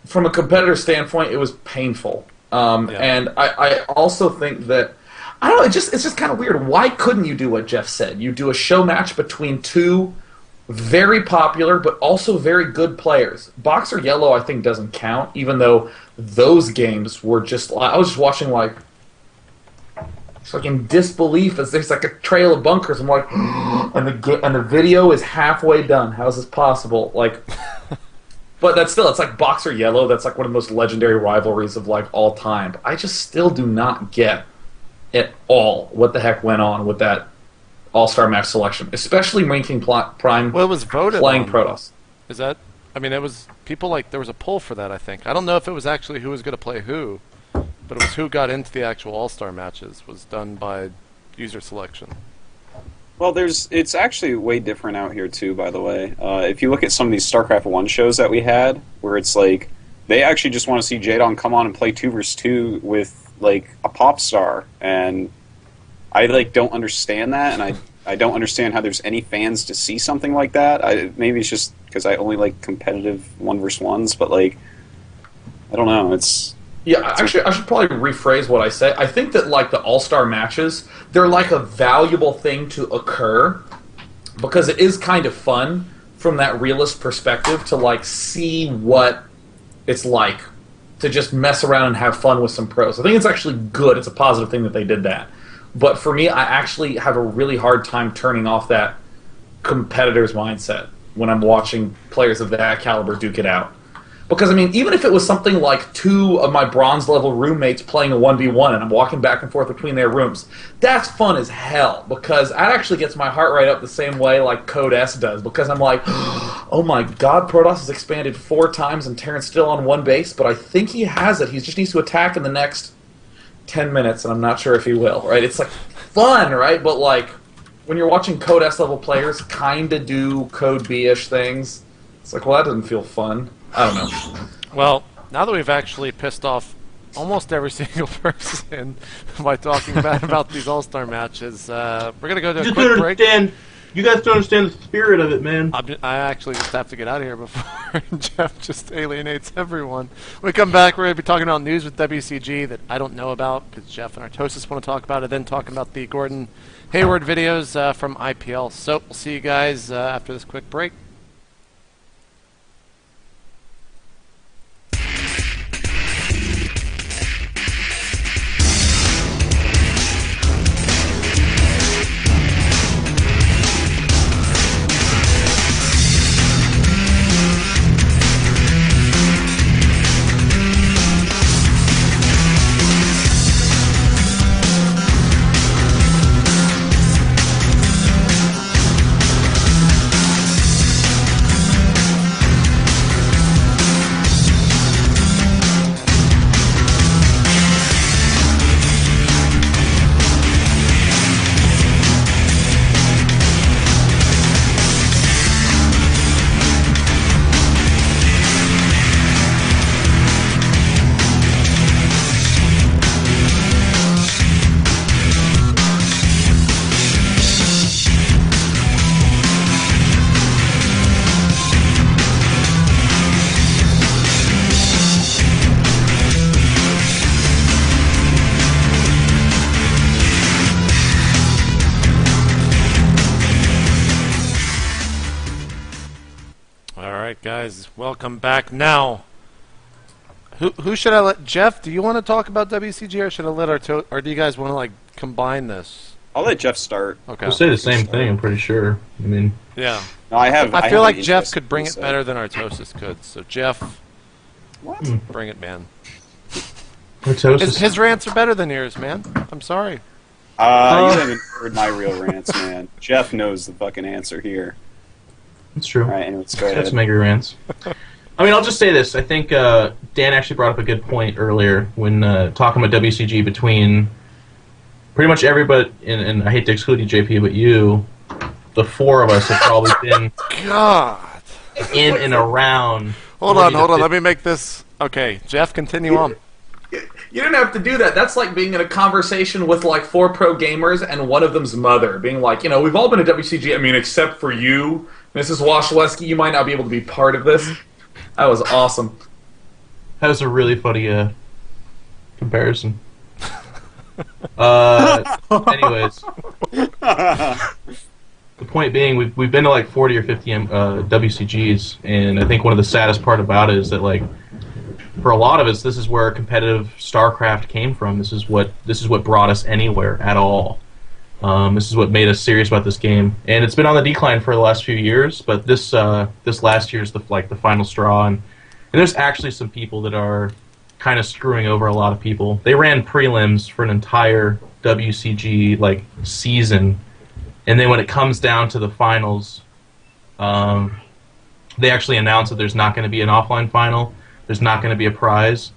from a competitor standpoint, it was painful. And I also think that, I don't know, it's just kind of weird. Why couldn't you do what Jeff said? You do a show match between two very popular but also very good players. Boxer Yellow, I think, doesn't count, even though those games were just... I was just watching, like, fucking disbelief as there's, like, a trail of bunkers. I'm like, and the video is halfway done. How is this possible? Like... But that's still, it's like Boxer Yellow. That's like one of the most legendary rivalries of like all time. But I just still do not get at all what the heck went on with that All-Star match selection, especially ranking Prime. Well, it was voted playing on. Protoss. Is that? I mean, it was people like there was a poll for that. I think I don't know if it was actually who was going to play who, but it was who got into the actual All-Star matches was done by user selection. Well, it's actually way different out here too. By the way, if you look at some of these StarCraft 1 shows that we had, where it's like they actually just want to see Jadon come on and play 2 versus 2 with like a pop star, and I like don't understand that, and I don't understand how there's any fans to see something like that. Maybe it's just because I only like competitive 1 versus 1s, but like I don't know. Actually, I should probably rephrase what I say. I think that, like, the All-Star matches, they're, like, a valuable thing to occur because it is kind of fun from that realist perspective to, like, see what it's like to just mess around and have fun with some pros. I think it's actually good. It's a positive thing that they did that. But for me, I actually have a really hard time turning off that competitor's mindset when I'm watching players of that caliber duke it out. Because, I mean, even if it was something like 2 of my bronze-level roommates playing a 1v1 and I'm walking back and forth between their rooms, that's fun as hell, because that actually gets my heart rate up the same way like Code S does, because I'm like, oh my god, Protoss has expanded 4 times and Terran's still on 1 base, but I think he has it. He just needs to attack in the next 10 minutes, and I'm not sure if he will, right? It's, like, fun, right? But, like, when you're watching Code S-level players kind of do Code B-ish things, it's like, well, that doesn't feel fun. I don't know. Well, now that we've actually pissed off almost every single person by talking bad about these All-Star matches, we're going to go to a quick break. You guys don't understand the spirit of it, man. I actually just have to get out of here before Jeff just alienates everyone. When we come back, we're going to be talking about news with WCG that I don't know about because Jeff and Artosis want to talk about it, then talking about the Gordon Hayward videos from IPL. So we'll see you guys after this quick break. Guys, welcome back. Now, who should I let? Jeff, do you want to talk about WCG, or should I let or do you guys want to like combine this? I'll let Jeff start. Okay. We'll say the same thing. I'm pretty sure. I mean, yeah. No, I feel like Jeff could bring it better than Artosis could. So Jeff, what? Bring it, man. Artosis. His rants are better than yours, man. I'm sorry. You haven't heard my real rants, man. Jeff knows the fucking answer here. That's true. All right, anyways, go ahead. That's Mega Rants. I mean, I'll just say this. I think Dan actually brought up a good point earlier when talking about WCG between pretty much everybody, and I hate to exclude you, JP, but you, the 4 of us have probably been in and around. Hold on. Let me make this. Okay, Jeff, continue on. You didn't have to do that. That's like being in a conversation with like 4 pro gamers and one of them's mother, being like, we've all been at WCG. I mean, except for you, Mrs. Washleski. You might not be able to be part of this. That was awesome. That was a really funny comparison. Anyways, the point being, we've been to like 40 or 50 WCGs, and I think one of the saddest part about it is that like for a lot of us, this is where competitive StarCraft came from. This is what brought us anywhere at all. This is what made us serious about this game, and it's been on the decline for the last few years. But this last year is the final straw, and there's actually some people that are kind of screwing over a lot of people. They ran prelims for an entire WCG season, and then when it comes down to the finals, they actually announced that there's not going to be an offline final. There's not going to be a prize,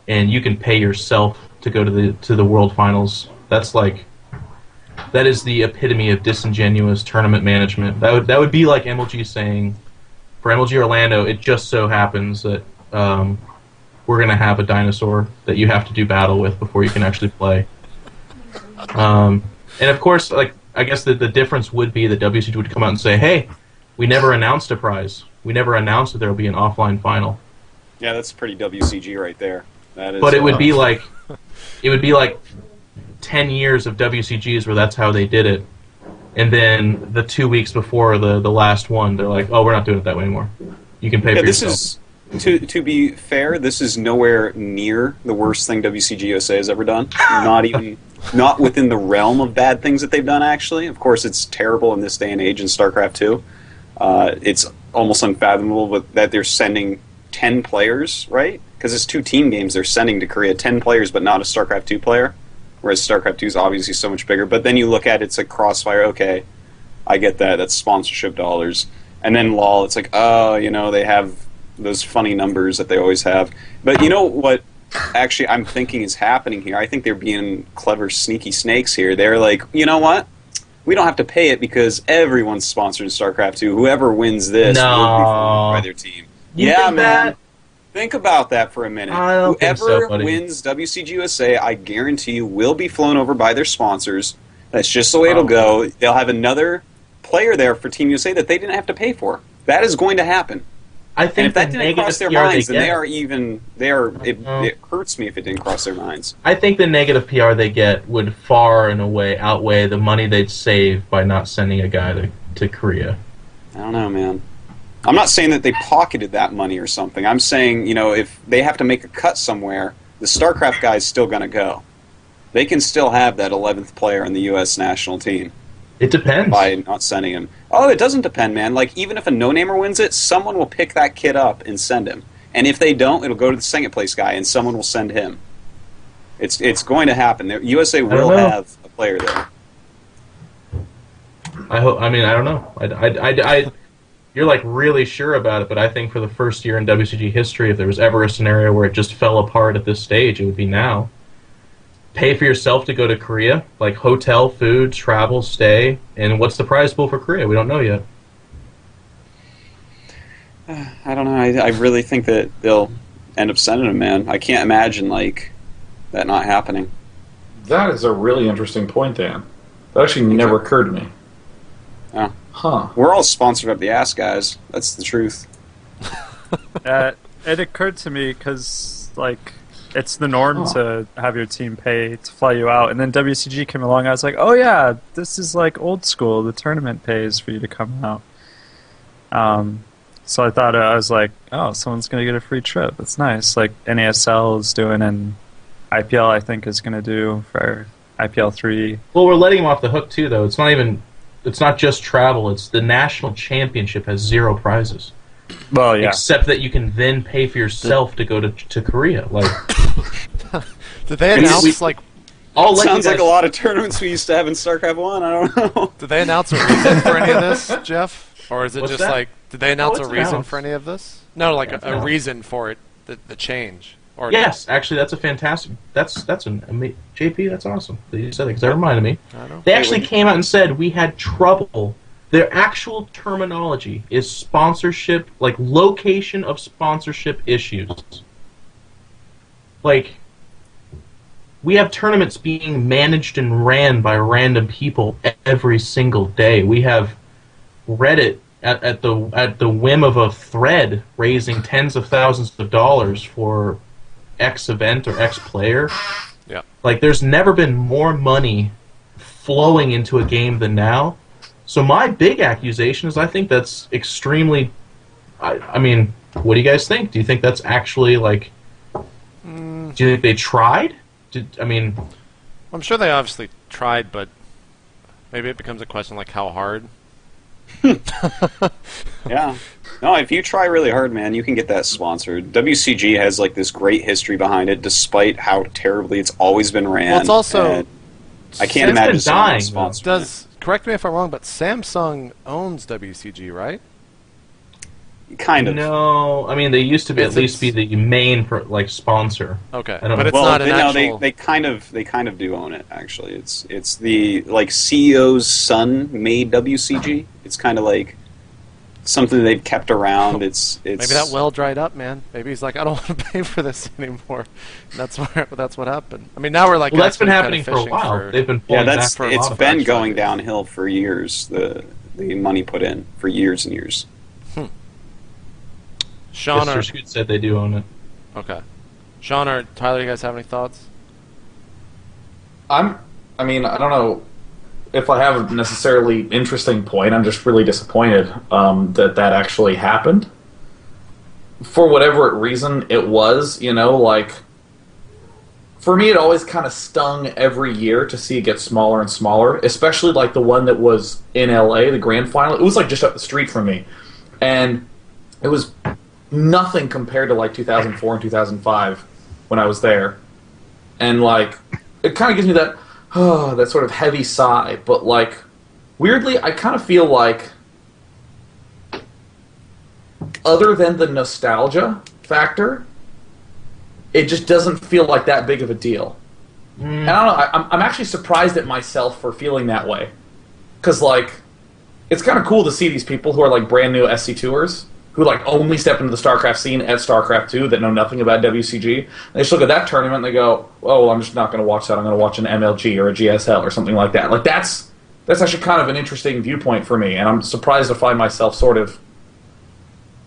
and you can pay yourself to go to the World Finals. That is the epitome of disingenuous tournament management. That would be like MLG saying, for MLG Orlando, it just so happens that we're going to have a dinosaur that you have to do battle with before you can actually play. And of course, I guess the difference would be that WCG would come out and say, hey, we never announced a prize. We never announced that there will be an offline final. Yeah, that's pretty WCG right there. That is. But it would be like 10 years of WCGs where that's how they did it, and then the 2 weeks before the last one, they're like, oh, we're not doing it that way anymore. You can pay for yourself. To be fair, this is nowhere near the worst thing WCG USA has ever done. Not within the realm of bad things that they've done, actually. Of course, it's terrible in this day and age in StarCraft 2. It's almost unfathomable that they're sending 10 players, right? Because it's 2 team games they're sending to Korea, 10 players, but not a StarCraft 2 player. Whereas StarCraft 2 is obviously so much bigger. But then you look at it, it's like Crossfire, okay, I get that, that's sponsorship dollars. And then LOL, it's like, oh, they have those funny numbers that they always have. But you know what actually I'm thinking is happening here? I think they're being clever, sneaky snakes here. They're like, you know what? We don't have to pay it because everyone's sponsored in StarCraft 2. Whoever wins this will be funded by their team. Yeah, man. Think about that for a minute. Whoever wins WCG USA, I guarantee you, will be flown over by their sponsors. That's just the way it'll go. They'll have another player there for Team USA that they didn't have to pay for. That is going to happen. I think and if that didn't cross their minds, then it hurts me if it didn't cross their minds. I think the negative PR they get would far and away outweigh the money they'd save by not sending a guy to Korea. I don't know, man. I'm not saying that they pocketed that money or something. I'm saying, if they have to make a cut somewhere, the StarCraft guy's still going to go. They can still have that 11th player in the U.S. national team. It depends. By not sending him. Oh, it doesn't depend, man. Even if a no-namer wins it, someone will pick that kid up and send him. And if they don't, it'll go to the second place guy, and someone will send him. It's going to happen. The USA will have a player there. I hope. I mean, I don't know. You're really sure about it, but I think for the first year in WCG history, if there was ever a scenario where it just fell apart at this stage, it would be now. Pay for yourself to go to Korea, hotel, food, travel, stay, and what's the prize pool for Korea? We don't know yet. I don't know. I really think that they'll end up sending him, man. I can't imagine that not happening. That is a really interesting point, Dan. That actually never occurred to me. Oh. Huh. We're all sponsored up the ass, guys. That's the truth. It occurred to me because, it's the norm to have your team pay to fly you out. And then WCG came along, I was like, oh yeah, this is old school. The tournament pays for you to come out. So I thought, I was like, oh, someone's going to get a free trip. That's nice. NASL is doing, and IPL, I think, is going to do for IPL 3. Well, we're letting them off the hook, too, though. It's not just travel. It's the national championship has 0 prizes. Well, yeah. Except that you can then pay for yourself to go to Korea. Did they announce sounds like a lot of tournaments we used to have in StarCraft 1. I don't know. Did they announce a reason for any of this, Jeff? Or is it What's just that? Did they announce a reason announced. for any of this? No, a reason for it, the change. Or yes, actually, that's a fantastic. JP. That's awesome that you said that because that reminded me. I know. They actually came out and said we had trouble. Their actual terminology is sponsorship, location of sponsorship issues. we have tournaments being managed and ran by random people every single day. We have Reddit at the whim of a thread raising tens of thousands of dollars for X event or X player. Yeah. Like, there's never been more money flowing into a game than now. So my big accusation is I think that's extremely... I mean, what do you guys think? Do you think that's actually, like... Do you think they tried? I'm sure they obviously tried, but maybe it becomes a question like how hard. Yeah. No, if you try really hard, man, you can get that sponsored. WCG has like this great history behind it, despite how terribly it's always been ran. Well, it's also... I can't imagine someone dying, sponsoring it. Correct me if I'm wrong, but Samsung owns WCG, right? Kind of. No, I mean, they used to be It's- at least be the main sponsor. Okay, I don't but know. it's not an no, actual... they kind of do own it. Actually, it's the like CEO's son made WCG. It's kind of like something they've kept around. It's Maybe that well dried up, man. Maybe he's like, I don't want to pay for this anymore. That's what happened. I mean, now we're like... Well, that's been actually happening kinda for a fishing while. They've been yeah, pulling back for a it's lot of been franchises. going downhill for years. The money put in for years and years. Sean or... Mr. Scoot said they do own it. Okay. Sean or Tyler, you guys have any thoughts? I mean, I don't know if I have a necessarily interesting point. I'm just really disappointed that actually happened. For whatever reason it was, like... For me, it always kind of stung every year to see it get smaller and smaller, especially like the one that was in LA, the grand final. It was like just up the street from me. And it was nothing compared to like 2004 and 2005 when I was there. And like, it kind of gives me that sort of heavy sigh. But like, weirdly, I kind of feel like, other than the nostalgia factor, it just doesn't feel like that big of a deal. And I don't know, I'm actually surprised at myself for feeling that way. Because, like, it's kind of cool to see these people who are, like, brand new SC2ers, who, like, only step into the StarCraft scene at StarCraft 2 that know nothing about WCG. And they just look at that tournament and they go, oh, well, I'm just not going to watch that. I'm going to watch an MLG or a GSL or something like that. Like, that's actually kind of an interesting viewpoint for me, and I'm surprised to find myself sort of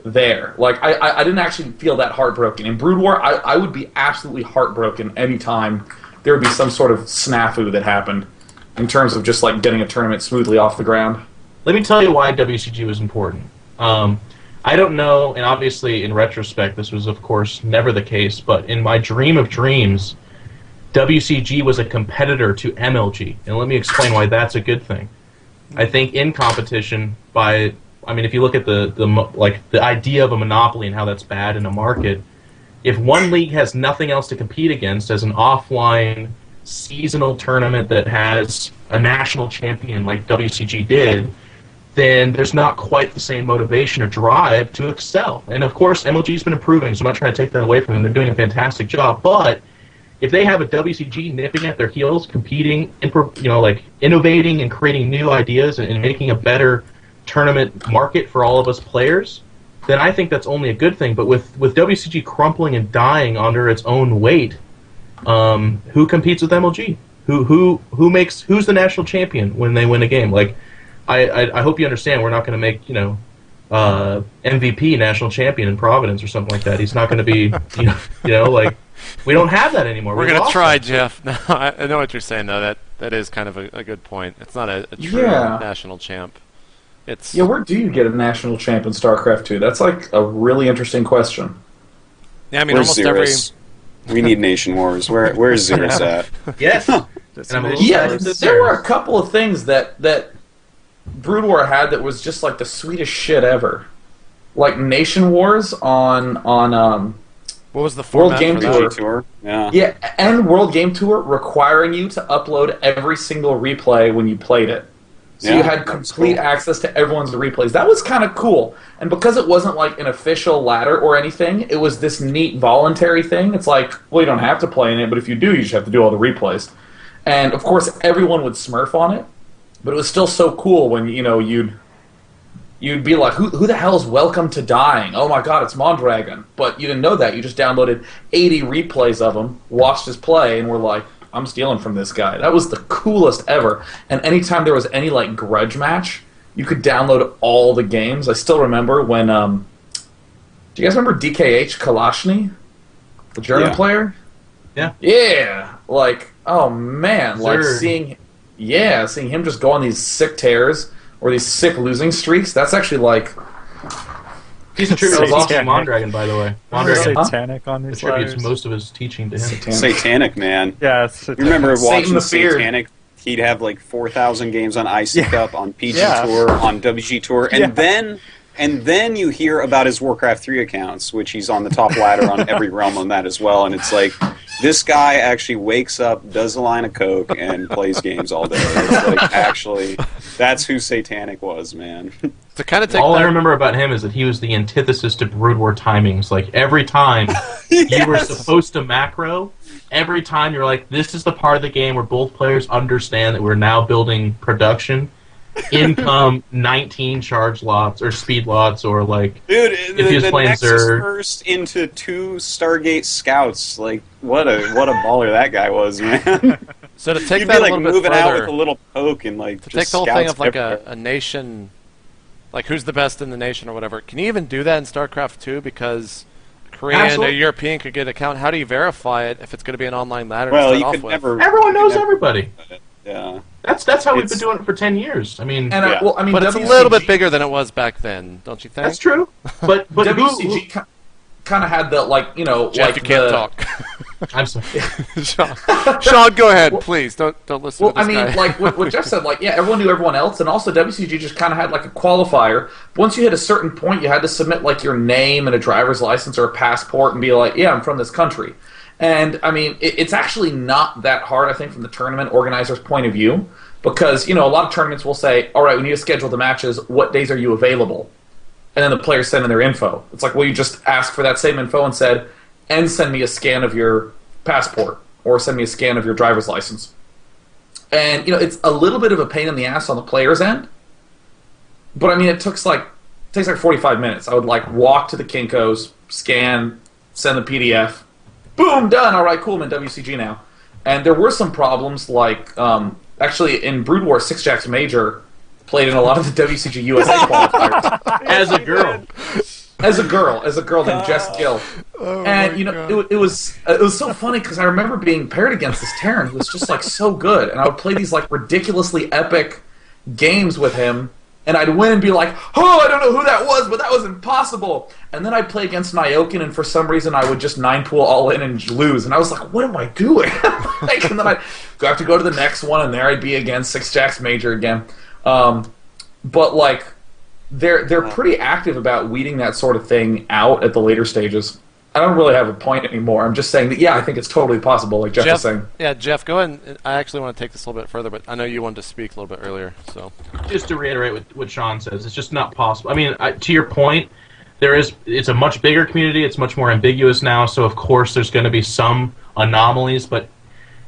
there. Like, I didn't actually feel that heartbroken. In Brood War, I would be absolutely heartbroken anytime there would be some sort of snafu that happened in terms of just, like, getting a tournament smoothly off the ground. Let me tell you why WCG was important. I don't know, and obviously in retrospect this was of course never the case, but in my dream of dreams, WCG was a competitor to MLG, and let me explain why that's a good thing. I think in competition, if you look at the idea of a monopoly and how that's bad in a market, if one league has nothing else to compete against as an offline seasonal tournament that has a national champion like WCG did, then there's not quite the same motivation or drive to excel. And of course, MLG's been improving, so I'm not trying to take that away from them. They're doing a fantastic job. But if they have a WCG nipping at their heels, competing, innovating and creating new ideas and making a better tournament market for all of us players, then I think that's only a good thing. But with WCG crumpling and dying under its own weight, who competes with MLG? Who's the national champion when they win a game? Like, I hope you understand. We're not going to make MVP national champion in Providence or something like that. He's not going to be like, we don't have that anymore. We're going to try, Jeff. No, I know what you're saying though. That is kind of a good point. It's not a true national champ. Yeah, where do you get a national champ in StarCraft 2? That's like a really interesting question. Yeah, I mean, Where's almost Xerus? We need Nation Wars. Where's Xerus at? Yes. There were a couple of things that Brood War had that was just like the sweetest shit ever. Like Nation Wars on what was the World format Game for that? Tour? Yeah, and World Game Tour requiring you to upload every single replay when you played it. So you had complete access to everyone's replays. That was kind of cool. And because it wasn't like an official ladder or anything, it was this neat voluntary thing. It's like, well, you don't have to play in it, but if you do, you just have to do all the replays. And of course, everyone would smurf on it, but it was still so cool when you'd be like, who the hell is Welcome to Dying? Oh my God, it's Mondragon. But you didn't know that. You just downloaded 80 replays of him, watched his play, and were like, I'm stealing from this guy. That was the coolest ever. And anytime there was any like grudge match, you could download all the games. I still remember when. Do you guys remember DKH Kalashny, the German player? Yeah. Yeah. Like, oh man, like seeing him just go on these sick tears or these sick losing streaks. That's actually like. He's a tribute to Mondragon, by the way. Mondragon satanic on these attributes most of his teaching to him. Satanic, man. Yeah, it's you remember watching Satan Satanic? He'd have like 4,000 games on IC Cup, on PG Tour, on WG Tour, and then you hear about his Warcraft 3 accounts, which he's on the top ladder on every realm on that as well. And it's like, this guy actually wakes up, does a line of coke, and plays games all day. It's like, actually, that's who Satanic was, man. To kind of take all I remember about him is that he was the antithesis to Brood War timings. Like, every time you were supposed to macro, every time you're like, this is the part of the game where both players understand that we're now building production. In come 19 charge lots or speed lots or like dude, if he was the playing Nexus Zerg. First into 2 Stargate Scouts. Like what a baller that guy was, man. So to take You'd that be like a little moving bit out further, with a little poke and like to just take the whole scouts thing of like everywhere. a nation, like who's the best in the nation or whatever. Can you even do that in StarCraft 2? Because a Korean or European could get an account. How do you verify it if it's going to be an online ladder? Well, to you start could off never. with? Everyone knows everybody. Yeah. That's how we've been doing it for 10 years. I mean, And well, I mean, but it's a little bit bigger than it was back then, don't you think? that's true. But WCG kind of had the like Jeff, like you can't the, talk. I'm sorry. Sean, go ahead, please. Don't listen Well, to this I mean, guy. like what Jeff said, like everyone knew everyone else, and also WCG just kind of had like a qualifier. Once you hit a certain point, you had to submit like your name and a driver's license or a passport, and be like, yeah, I'm from this country. And I mean, it's actually not that hard, I think, from the tournament organizer's point of view. Because, a lot of tournaments will say, all right, we need to schedule the matches. What days are you available? And then the players send in their info. It's like, well, you just asked for that same info and said, and send me a scan of your passport or send me a scan of your driver's license. And, it's a little bit of a pain in the ass on the player's end. But, I mean, it takes like 45 minutes. I would, walk to the Kinko's, scan, send the PDF. Boom, done. All right, cool, I'm in WCG now. And there were some problems like... actually, in Brood War, Six Jacks Major played in a lot of the WCG USA qualifiers. As a girl. As a girl named Jess Gill. And, it was so funny because I remember being paired against this Terran who was just, so good. And I would play these, ridiculously epic games with him. And I'd win and be like, oh, I don't know who that was, but that was impossible. And then I'd play against Nyokin, and for some reason I would just 9-pool all in and lose. And I was like, what am I doing? And then I'd have to go to the next one, and there I'd be again, Six Jacks Major again. But, they're pretty active about weeding that sort of thing out at the later stages. I don't really have a point anymore. I'm just saying that, I think it's totally possible, like Jeff was saying. Yeah, Jeff, go ahead. And I actually want to take this a little bit further, but I know you wanted to speak a little bit earlier. So, just to reiterate what Sean says, it's just not possible. I mean, to your point, it's a much bigger community. It's much more ambiguous now. So of course, there's going to be some anomalies, but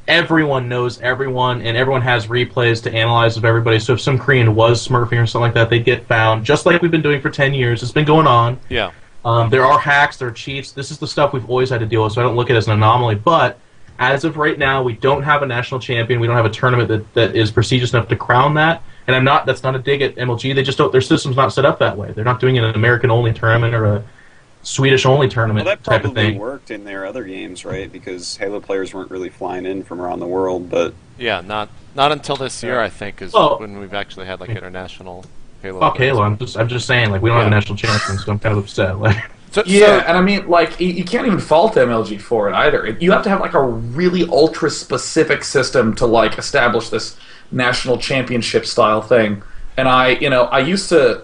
everyone knows everyone, and everyone has replays to analyze of everybody. So if some Korean was smurfing or something like that, they'd get found, just like we've been doing for 10 years. It's been going on. Yeah. There are hacks, there are cheats. This is the stuff we've always had to deal with, so I don't look at it as an anomaly. But as of right now, we don't have a national champion. We don't have a tournament that is prestigious enough to crown that. And that's not a dig at MLG. They just don't. Their system's not set up that way. They're not doing an American-only tournament or a Swedish-only tournament that type of probably thing. worked in their other games, right? Because Halo players weren't really flying in from around the world, but yeah, not until this year, I think, is when we've actually had international Halo. Fuck Halo. I'm just saying, we don't have a national champion, so I'm kind of upset. And I mean, you can't even fault MLG for it either. You have to have a really ultra-specific system to establish this national championship style thing. And I used to,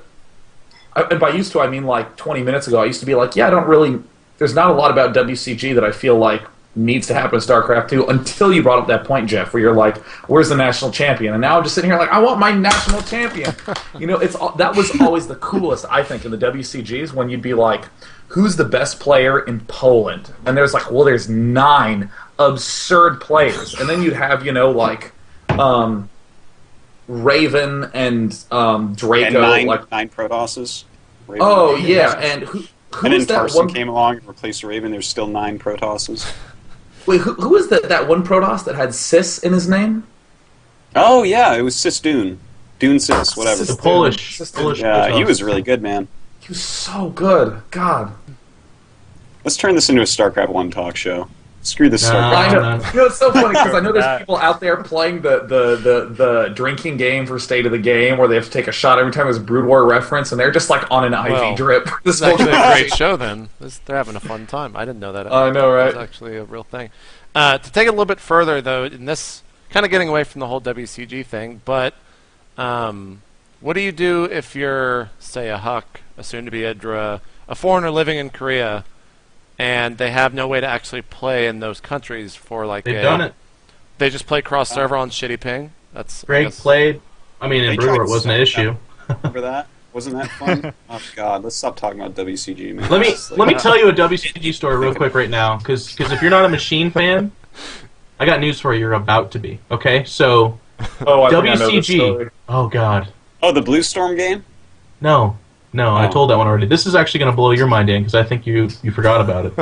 and by used to I mean 20 minutes ago, I used to be like, there's not a lot about WCG that I feel like needs to happen in StarCraft 2 until you brought up that point, Jeff, where you're like, where's the national champion? And now I'm just sitting here like, I want my national champion. That was always the coolest, I think, in the WCGs, when you'd be like, who's the best player in Poland? And there's there's 9 absurd players. And then you'd have, Raven and Draco. And 9 Protosses. Raven, oh, yeah. And who and then that Tarson one? came along and replaced Raven. There's still 9 Protosses. Wait, who is that one Protoss that had Sis in his name? Oh yeah, it was Sis Dune. Dune Sis, whatever. The Polish. Yeah, he was really good, man. He was so good. God. Let's turn this into a StarCraft 1 talk show. Screw this StarCraft. I know. no. You know, it's so funny because I know there's people out there playing the drinking game for State of the Game where they have to take a shot every time there's a Brood War reference, and they're just like on an IV drip. This is actually a great show then. They're having a fun time. I didn't know that. I know, right? It's actually a real thing. To take it a little bit further, though, in this, kind of getting away from the whole WCG thing, but what do you do if you're, say, a Huck, a soon-to-be Idra, a foreigner living in Korea, and they have no way to actually play in those countries for like They've done it. They just play cross-server on shitty ping? That's Greg played. I mean, in They Brewer tried it wasn't an issue. Remember that? Wasn't that fun? Oh god, let's stop talking about WCG, man. Let me tell you a WCG story real quick right now, because if you're not a Machine fan, I got news for you. You're about to be. Okay, so I think I know this WCG. story. Oh god, Oh, the Blue Storm game? no, I Oh. told that one already. This is actually going to blow your mind, Dan, because I think you forgot about it.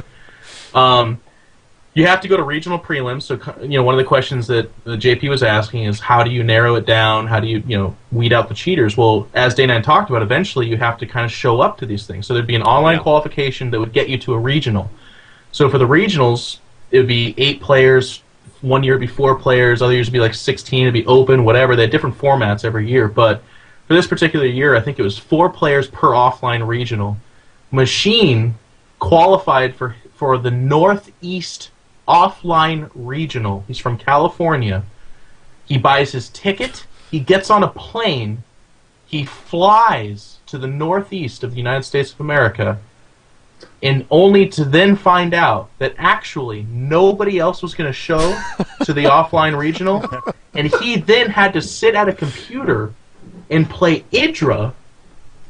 You have to go to regional prelims. So one of the questions that the JP was asking is how do you narrow it down? How do you weed out the cheaters? Well, as Dana and talked about, eventually you have to kind of show up to these things. So there'd be an online qualification that would get you to a regional. So for the regionals, it would be 8 players. 1 year it'd be 4 players. Other years would be like 16. It'd be open, whatever. They had different formats every year, but for this particular year, I think it was 4 players per offline regional. Machine qualified for the Northeast offline regional. He's from California. He buys his ticket. He gets on a plane. He flies to the Northeast of the United States of America, and only to then find out that actually nobody else was going to show to the offline regional, and he then had to sit at a computer and play Idra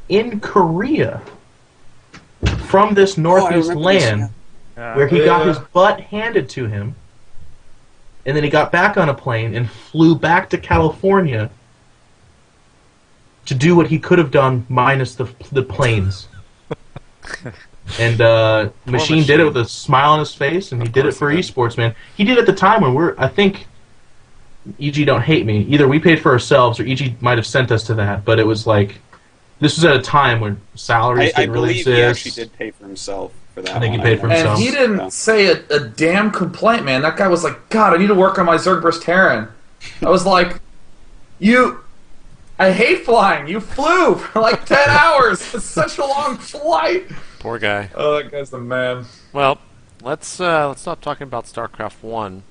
in Korea from this Northeast land where he got his butt handed to him, and then he got back on a plane and flew back to California to do what he could have done minus the planes. And Machine did it with a smile on his face, and he did it for esports, man. He did it at the time when I think, EG don't hate me, either we paid for ourselves or EG might have sent us to that, but it was like, this was at a time when salaries didn't really exist. I believe he actually did pay for himself for that. I think he paid for himself. And he didn't say a damn complaint, man. That guy was like, God, I need to work on my Zergburst Terran. I was like, I hate flying. You flew for like 10 hours. It's such a long flight. Poor guy. Oh, that guy's the man. Well, let's stop talking about StarCraft 1,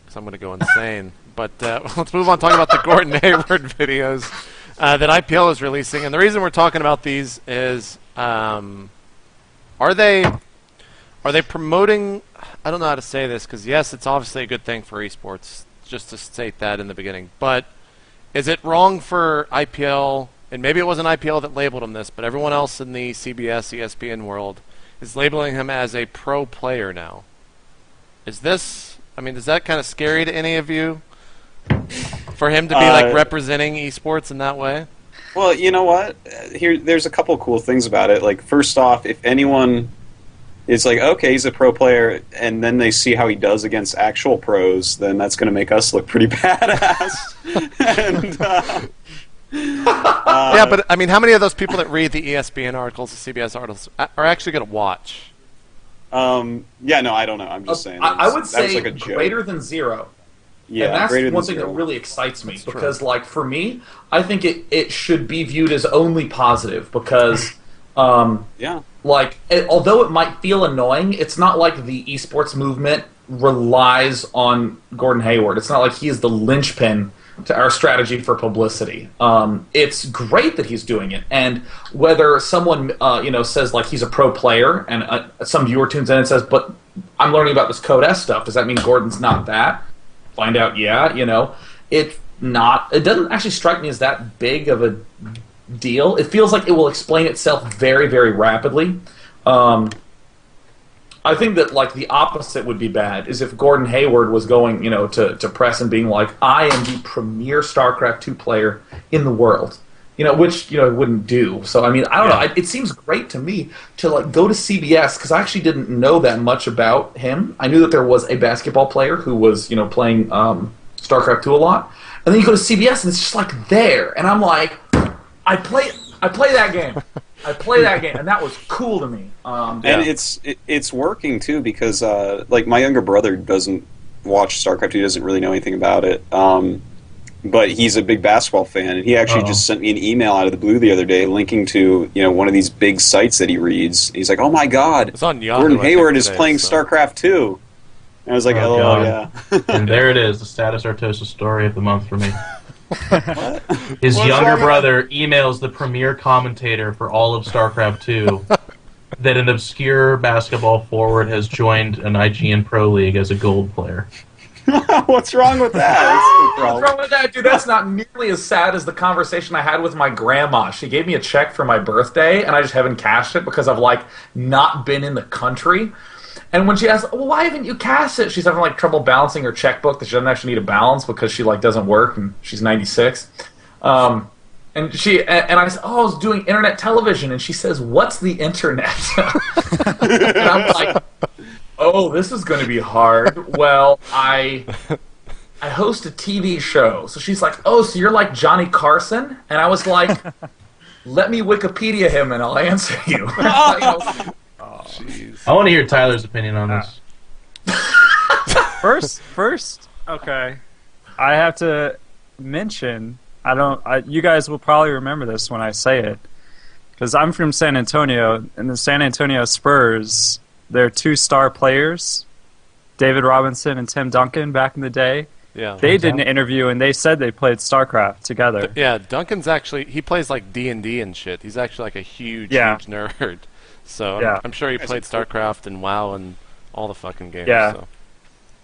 because I'm going to go insane. But let's move on talking about the Gordon Hayward videos that IPL is releasing. And the reason we're talking about these is, are they promoting? I don't know how to say this, because yes, it's obviously a good thing for esports, just to state that in the beginning. But is it wrong for IPL, and maybe it wasn't IPL that labeled him this, but everyone else in the CBS, ESPN world is labeling him as a pro player now? Is this, is that kind of scary to any of you? For him to be like representing esports in that way? Well, you know what? There's a couple cool things about it. Like, first off, if anyone is like, okay, he's a pro player, and then they see how he does against actual pros, then that's going to make us look pretty badass. And, yeah, but how many of those people that read the ESPN articles, the CBS articles, are actually going to watch? Yeah, no, I don't know. I'm just saying. I would say like a joke. greater than 0. Yeah, and that's greater than one thing 0. that really excites me, That's because, true. like, for me, I think it should be viewed as only positive, because, Yeah. like, although it might feel annoying, it's not like the esports movement relies on Gordon Hayward. It's not like he is the linchpin to our strategy for publicity. It's great that he's doing it, and whether someone says like he's a pro player, and some viewer tunes in and says, "But I'm learning about this Code S stuff. Does that mean Gordon's not that?" Find out, yeah, it's not. It doesn't actually strike me as that big of a deal. It feels like it will explain itself very, very rapidly. I think that like the opposite would be bad, is if Gordon Hayward was going, to press and being like, I am the premier StarCraft 2 player in the world, which he wouldn't do. So I mean, I don't know. It seems great to me to like go to CBS because I actually didn't know that much about him. I knew that there was a basketball player who was playing StarCraft 2 a lot, and then you go to CBS and it's just like there, and I'm like, I play that game. I play that game, and that was cool to me. And it's working too because like my younger brother doesn't watch StarCraft 2, doesn't really know anything about it. But he's a big basketball fan, and he actually just sent me an email out of the blue the other day linking to one of these big sites that he reads. He's like, "Oh my God, it's on Yahoo, Gordon Hayward is today, playing StarCraft 2." And I was like, "Oh yeah." And there it is, the Status Artosis story of the month for me. What? His younger brother emails the premier commentator for all of StarCraft 2 that an obscure basketball forward has joined an IGN Pro League as a gold player. What's wrong with that? What's wrong with that, dude? That's not nearly as sad as the conversation I had with my grandma. She gave me a check for my birthday, and I just haven't cashed it because I've not been in the country. And when she asked, "Well, why haven't you cashed it?" She's having trouble balancing her checkbook that she doesn't actually need to balance because she doesn't work and she's 96. And I said, "Oh, I was doing internet television," and she says, "What's the internet?" And I'm like, "Oh, this is going to be hard." Well, I host a TV show. So she's like, "Oh, so you're like Johnny Carson?" And I was like, "Let me Wikipedia him and I'll answer you." I want to hear Tyler's opinion on this. First, okay. I have to mention, you guys will probably remember this when I say it, because I'm from San Antonio, and the San Antonio Spurs, they're 2-star players, David Robinson and Tim Duncan back in the day. Yeah. They did an interview, and they said they played StarCraft together. Yeah, Duncan's actually, he plays like D&D and shit. He's actually like a huge nerd. So I'm sure he played StarCraft and WoW and all the fucking games. Yeah.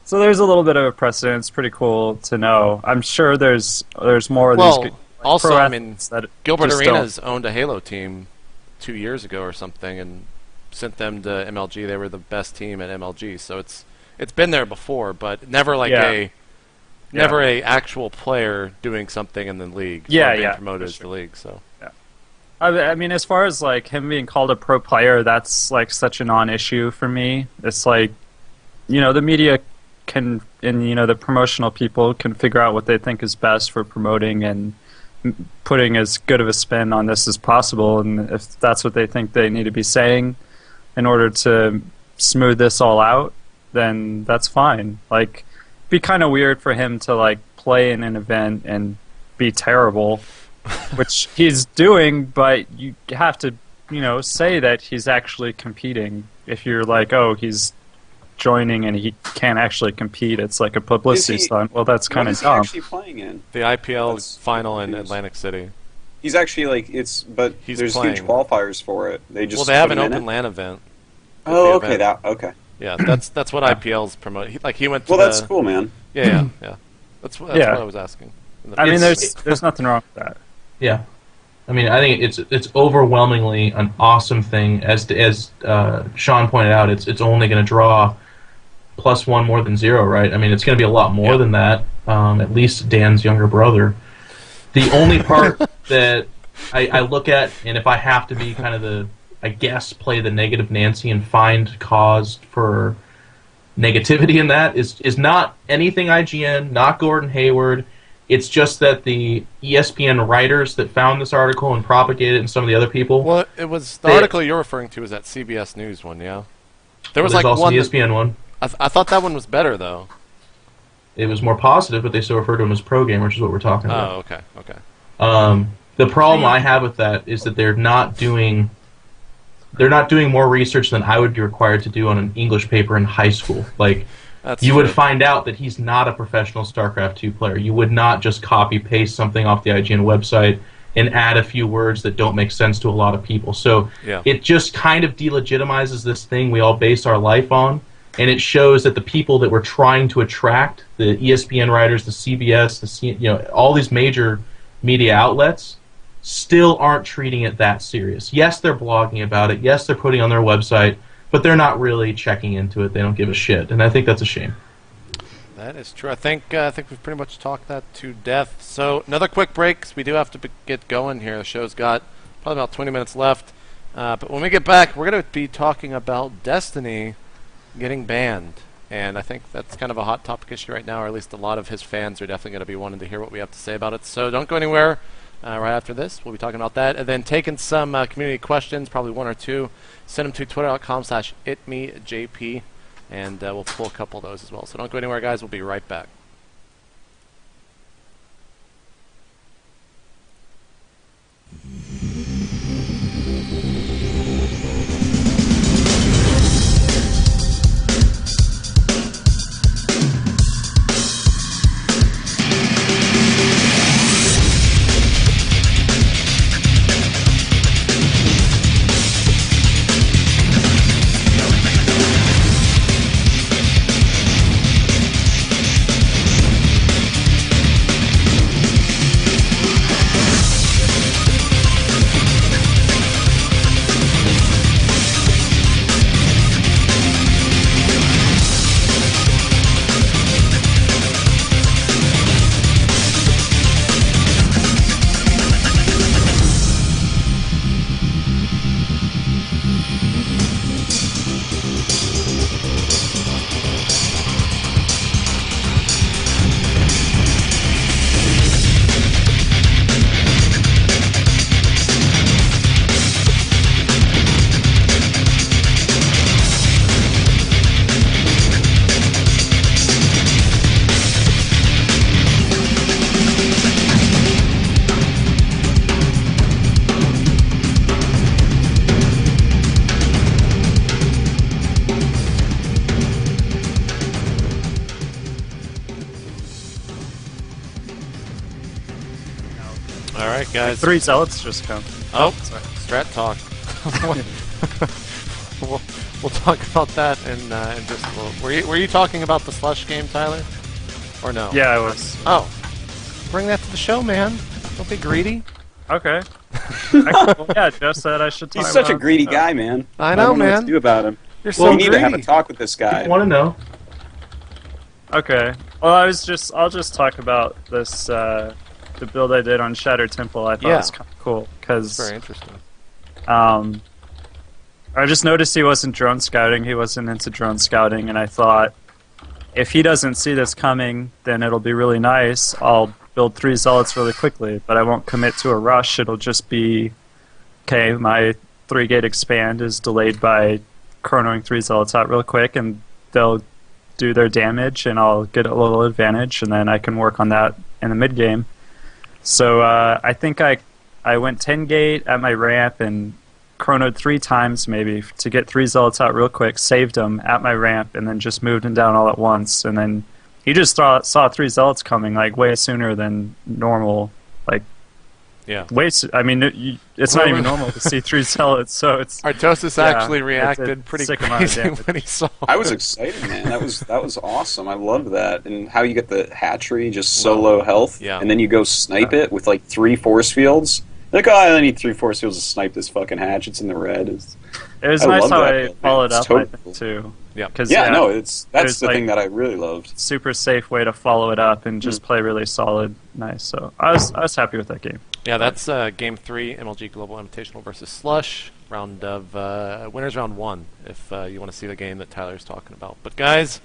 So there's a little bit of a precedent. It's pretty cool to know. I'm sure there's more of these. Also, pro I mean, Gilbert just Arenas owned a Halo team 2 years ago or something, and sent them to MLG. They were the best team at MLG. So it's been there before, but never like never a actual player doing something in the league. Being promoted to the league. So. I mean, as far as him being called a pro player, that's such a non-issue for me. It's the media can, and the promotional people can figure out what they think is best for promoting and putting as good of a spin on this as possible. And if that's what they think they need to be saying in order to smooth this all out, then that's fine. It'd be kind of weird for him to play in an event and be terrible. Which he's doing, but you have to, say that he's actually competing. If you're he's joining and he can't actually compete, it's like a publicity stunt. Well, that's kind of dumb. What is he actually playing in? The IPL final in Atlantic City. He's actually there's playing. huge qualifiers for it. They just they have an open LAN event. Oh, okay, okay. Yeah, that's what IPL's promoting. He went to that's cool, man. Yeah. That's what I was asking. I mean, there's nothing wrong with that. Yeah, I mean, I think it's overwhelmingly an awesome thing. As Sean pointed out, it's only going to draw +1 more than 0, right? I mean, it's going to be a lot more than that. At least Dan's younger brother. The only part that I look at, and if I have to be kind of play the negative Nancy and find cause for negativity in that is not anything IGN, not Gordon Hayward. It's just that the ESPN writers that found this article and propagated it, and some of the other people. Well, it was the article you're referring to was that CBS News one, yeah. There was also one the ESPN one. I thought that one was better though. It was more positive, but they still refer to him as pro gamer, which is what we're talking about. Oh, okay. The problem I have with that is that they're not doing more research than I would be required to do on an English paper in high school. You would find out that he's not a professional StarCraft 2 player. You would not just copy-paste something off the IGN website and add a few words that don't make sense to a lot of people. So it just kind of delegitimizes this thing we all base our life on, and it shows that the people that we're trying to attract, the ESPN writers, the CBS, all these major media outlets, still aren't treating it that serious. Yes, they're blogging about it. Yes, they're putting it on their website. But they're not really checking into it. They don't give a shit, and I think that's a shame. That is true. I think we've pretty much talked that to death. So another quick break, 'cause we do have to get going here. The show's got probably about 20 minutes left. But when we get back, we're going to be talking about Destiny getting banned. And I think that's kind of a hot topic issue right now, or at least a lot of his fans are definitely going to be wanting to hear what we have to say about it. So don't go anywhere. Right after this, we'll be talking about that. And then taking some community questions, probably one or two. Send them to twitter.com/itmejp. And we'll pull a couple of those as well. So don't go anywhere, guys. We'll be right back. Alright, guys. 3 zealots just come. Oh, strat talk. we'll talk about that in just a little. Were you talking about the Slush game, Tyler? Or no? Yeah, I was. Oh. Bring that to the show, man. Don't be greedy. Okay. Yeah, Jeff said I should talk He's such a about greedy it. guy, man. I know, don't know what man. to do about him. You're so We need to have a greedy. talk with this guy. I want to know. Okay. Well, I'll just talk about this, the build I did on Shattered Temple. I thought was kind of cool, because Very interesting. I just noticed he wasn't drone scouting. He wasn't into drone scouting, and I thought, if he doesn't see this coming, then it'll be really nice. I'll build 3 zealots really quickly, but I won't commit to a rush. It'll just be, okay, my 3-gate expand is delayed by chronoing 3 zealots out real quick, and they'll do their damage, and I'll get a little advantage, and then I can work on that in the mid-game. So I think I went 10-gate at my ramp and chronoed 3 times maybe to get 3 zealots out real quick, saved them at my ramp, and then just moved them down all at once. And then he just saw 3 zealots coming like way sooner than normal. Like, Yeah. I mean, it's not even normal to see 3 zealots, so it's... Artosis yeah, actually it's reacted a pretty sick amount of crazy damage. when he saw I was excited, man. That was awesome. I loved that. And how you get the hatchery just so low health, Yeah. and then you go snipe it with like 3 force fields. Like, oh, I need 3 force fields to snipe this fucking hatch. It's in the red. It was I nice love how that I build, man. followed It's up, totally I think, cool. too. Yeah. 'Cause, Yeah, no, there's, that's the like, thing that I really loved. super safe way to follow it up and just play really solid. Nice. So I was happy with that game. Yeah, that's Game 3, MLG Global Invitational versus Slush. Round of winners round 1, if you want to see the game that Tyler's talking about. But guys,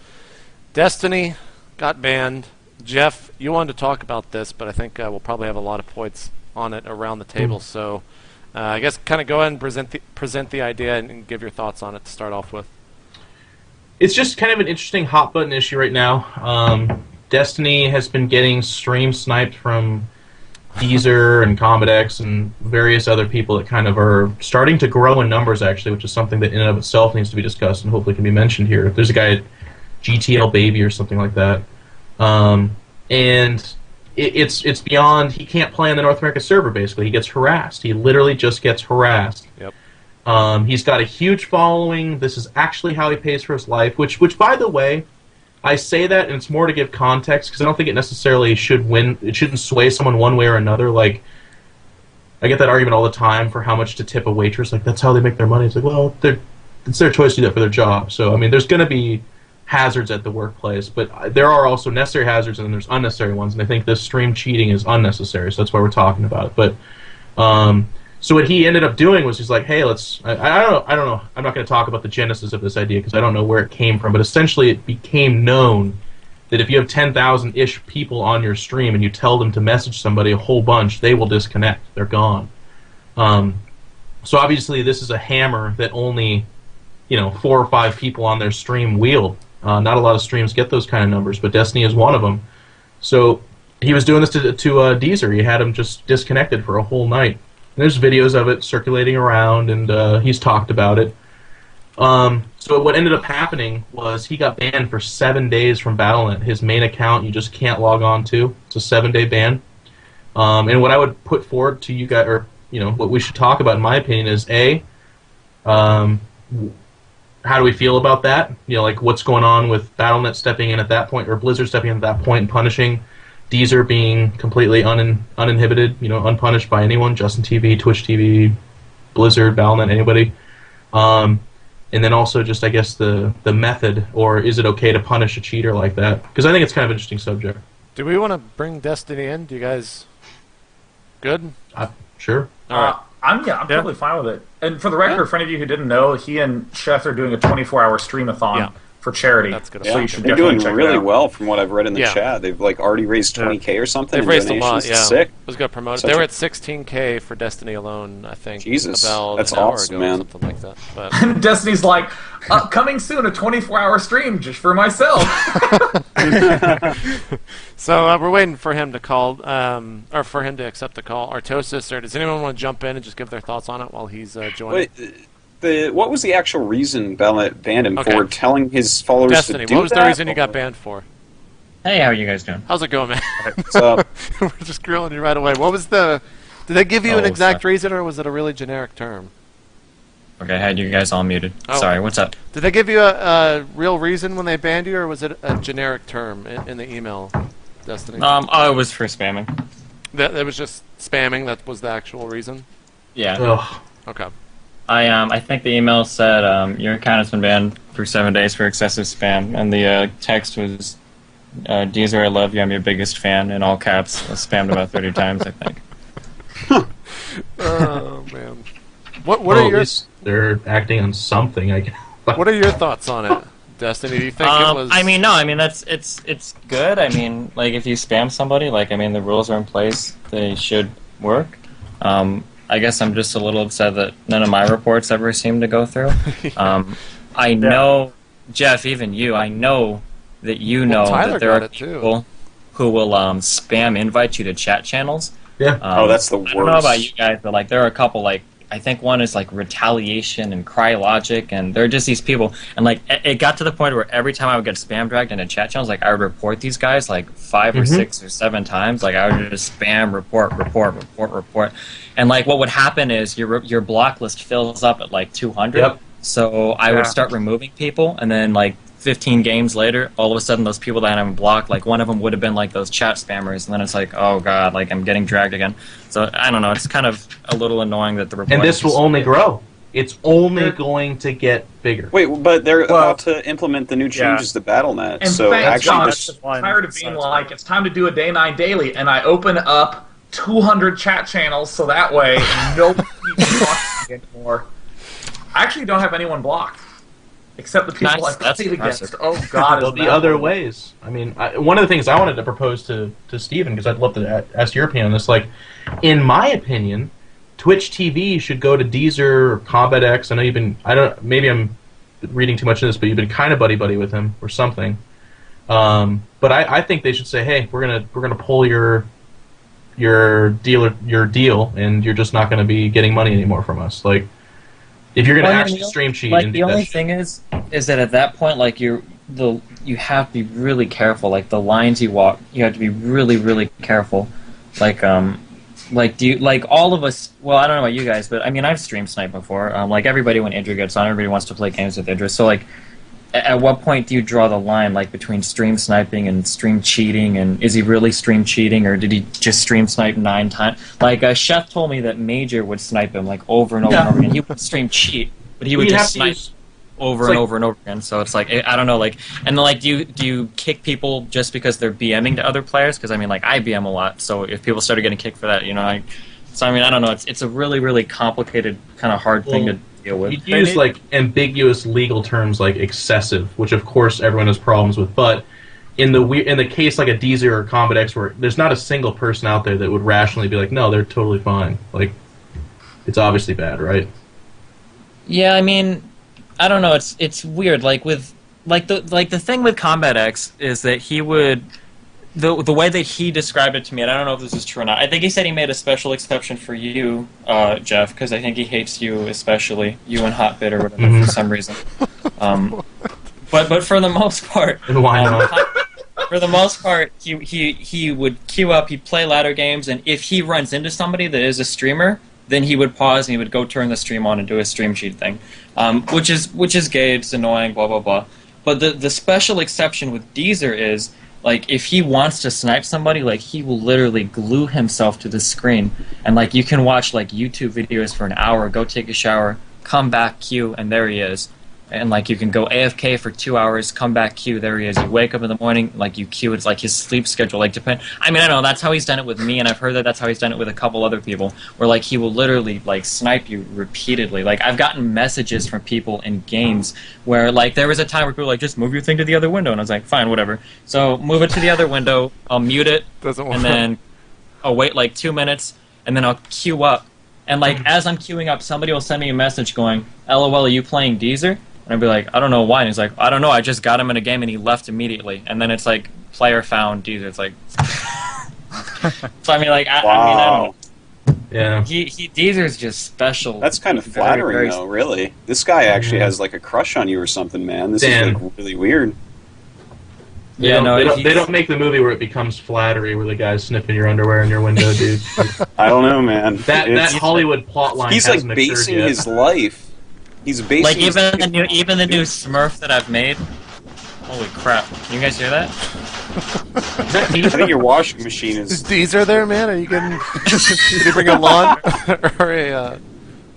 Destiny got banned. Jeff, you wanted to talk about this, but I think we'll probably have a lot of points on it around the table. So I guess kind of go ahead and present the idea and give your thoughts on it to start off with. It's just kind of an interesting hot button issue right now. Destiny has been getting stream sniped from Deezer and CombatX and various other people that kind of are starting to grow in numbers, actually, which is something that in and of itself needs to be discussed and hopefully can be mentioned here. There's a guy at GTL Baby or something like that. And it's beyond, he can't play on the North America server, basically. He gets harassed. He literally just gets harassed. Yep. He's got a huge following. This is actually how he pays for his life, which by the way, I say that, and it's more to give context, because I don't think it necessarily should win. It shouldn't sway someone one way or another. Like, I get that argument all the time for how much to tip a waitress. Like, that's how they make their money. It's like, well, it's their choice to do that for their job. So, I mean, there's going to be hazards at the workplace, but there are also necessary hazards and there's unnecessary ones, and I think this stream cheating is unnecessary, so that's why we're talking about it. But so what he ended up doing was he's like, hey, let's. I don't know. I'm not going to talk about the genesis of this idea because I don't know where it came from, but essentially it became known that if you have 10,000-ish people on your stream and you tell them to message somebody a whole bunch, they will disconnect. They're gone. So obviously this is a hammer that only 4 or 5 people on their stream wield. Not a lot of streams get those kind of numbers, but Destiny is one of them. So he was doing this to Deezer. He had him just disconnected for a whole night. And there's videos of it circulating around, and he's talked about it. So what ended up happening was he got banned for 7 days from Battle.net. His main account you just can't log on to. It's a 7-day ban. And what I would put forward to you guys, or what we should talk about, in my opinion, is how do we feel about that? Like what's going on with Battle.net stepping in at that point, or Blizzard stepping in at that point and punishing Deezer being completely uninhibited, unpunished by anyone, Justin TV, Twitch TV, Blizzard, Battle.net, anybody. And then also just, I guess, the method, or is it okay to punish a cheater like that? Because I think it's kind of an interesting subject. Do we want to bring Destiny in? Do you guys good? Sure. All right. I'm totally fine with it. And for the record, for any of you who didn't know, he and Chef are doing a 24-hour stream-a-thon for charity. That's good. So you should They're definitely doing check really it out. well from what I've read in the chat. They've already raised 20K or something. They've in raised a donations. lot. Yeah, Sick. I was gonna promote it. They were at 16K for Destiny alone, I think. Jesus, about that's an hour awesome, ago man. Or something like that. But And Destiny's like, coming soon, a 24-hour stream just for myself. so we're waiting for him to call, or for him to accept the call. Artosis, or does anyone want to jump in and just give their thoughts on it while he's joining? Wait, what was the actual reason Battle.net banned him for telling his followers Destiny, to do that? what was the reason you got banned for? Hey, how are you guys doing? How's it going, man? So, We're just grilling you right away. What was the... Did they give you an exact reason, or was it a really generic term? Okay, I had you guys all muted. Oh. Sorry, what's up? Did they give you a real reason when they banned you, or was it a generic term in the email, Destiny? Oh, it was for spamming. That was just spamming, that was the actual reason? Yeah. Ugh. Okay. I think the email said your account has been banned for 7 days for excessive spam, and the text was, Deezer, I love you, I'm your biggest fan, in all caps. It was spammed about 30 times, I think. Oh, man. What are your... They're acting on something, I guess. What are your thoughts on it, Destiny? Do you think it was... It's good. I mean, like, if you spam somebody, the rules are in place. They should work. I guess I'm just a little upset that none of my reports ever seem to go through. I know, Jeff, even you, I know that you know that there are people who will spam invite you to chat channels. Yeah. That's the worst. I don't know about you guys, but there are a couple, I think one is Retaliation and Crylogic, and they're just these people. And it got to the point where every time I would get spam dragged into chat channels, I would report these guys 5 or 6 or 7 times. I would just spam report, and what would happen is your block list fills up at 200. Yep. So I would start removing people, and then 15 games later, all of a sudden those people that I'm blocked, one of them would have been those chat spammers, and then it's oh god, I'm getting dragged again. So I don't know, it's kind of a little annoying that the report. And this will only grow. It's only going to get bigger. Wait, but they're about to implement the new changes to Battle.net. And so thank actually, God, I'm tired of being it's time to do a day 9 daily, and I open up 200 chat channels so that way nobody can talk to me anymore. I actually don't have anyone blocked. Except the people I played against. Oh, God. There'll be other ways. I mean, one of the things I wanted to propose to Steven, because I'd love to ask your opinion on this, in my opinion, Twitch TV should go to Deezer or Combat X. I know maybe I'm reading too much of this, but you've been kind of buddy-buddy with him or something. But I think they should say, hey, we're gonna pull your deal, and you're just not going to be getting money anymore from us. If you're going to actually stream cheat, the only thing is that at that point, you have to be really careful. The lines you walk, you have to be really, really careful. Do you all of us? Well, I don't know about you guys, but I mean, I've stream sniped before. Everybody when Idra gets on, everybody wants to play games with Idra. So at what point do you draw the line between stream sniping and stream cheating, and is he really stream cheating, or did he just stream snipe 9 times? Chef told me that Major would snipe him over and over and over again. He would stream cheat, but he would just snipe. over and over and over again. So it's like I don't know, like, and like, do you kick people just because they're BMing to other players? Because I mean, like, I BM a lot, so if people started getting kicked for that, you know, so I mean, I don't know. It's a really, really complicated, kind of hard thing to deal with. You use like ambiguous legal terms like excessive, which of course everyone has problems with, but in the case like a Deezer or Combat X, where there's not a single person out there that would rationally be like, no, they're totally fine. Like, it's obviously bad, right? Yeah, I mean, I don't know. It's weird. Like with the thing with Combat X is that he would the way that he described it to me, and I don't know if this is true or not. I think he said he made a special exception for you, Jeff, because I think he hates you especially, you and Hotbit or whatever for some reason. But for the most part, why not? For the most part, he would queue up, he'd play ladder games, and if he runs into somebody that is a streamer, then he would pause and he would go turn the stream on and do a stream cheat thing, which is gay, it's annoying, blah blah blah. But the special exception with Deezer is, like, if he wants to snipe somebody, like, he will literally glue himself to the screen, and like, you can watch like YouTube videos for an hour, go take a shower, come back, queue, and there he is. And like, you can go AFK for 2 hours, come back, queue, there he is. You wake up in the morning, like, you queue. It's like his sleep schedule. Like, I mean, I don't know, that's how he's done it with me, and I've heard that that's how he's done it with a couple other people, where like, he will literally like snipe you repeatedly. Like, I've gotten messages from people in games where like, there was a time where people were like, just move your thing to the other window, and I was like, fine, whatever. So move it to the other window, I'll mute it, and then I'll wait like 2 minutes, and then I'll queue up. And like, as I'm queuing up, somebody will send me a message going, LOL, are you playing Deezer? And I'd be like, I don't know why. And he's like, I don't know, I just got him in a game and he left immediately. And then it's like, player found Deezer. It's like... So I mean, like, I mean, I don't know. Yeah. Deezer's just special. That's kind of flattering, though, really. This guy actually has like a crush on you or something, man. This is like really weird. They don't make the movie where it becomes flattery, where the guy's sniffing your underwear in your window, dude. I don't know, man. That Hollywood plotline. He's like basing his life. He's basing like even the new Smurf that I've made. Holy crap! Can you guys hear that? I think your washing machine is. Is Deezer there, man? Are you getting? Did you bring a lawn or a?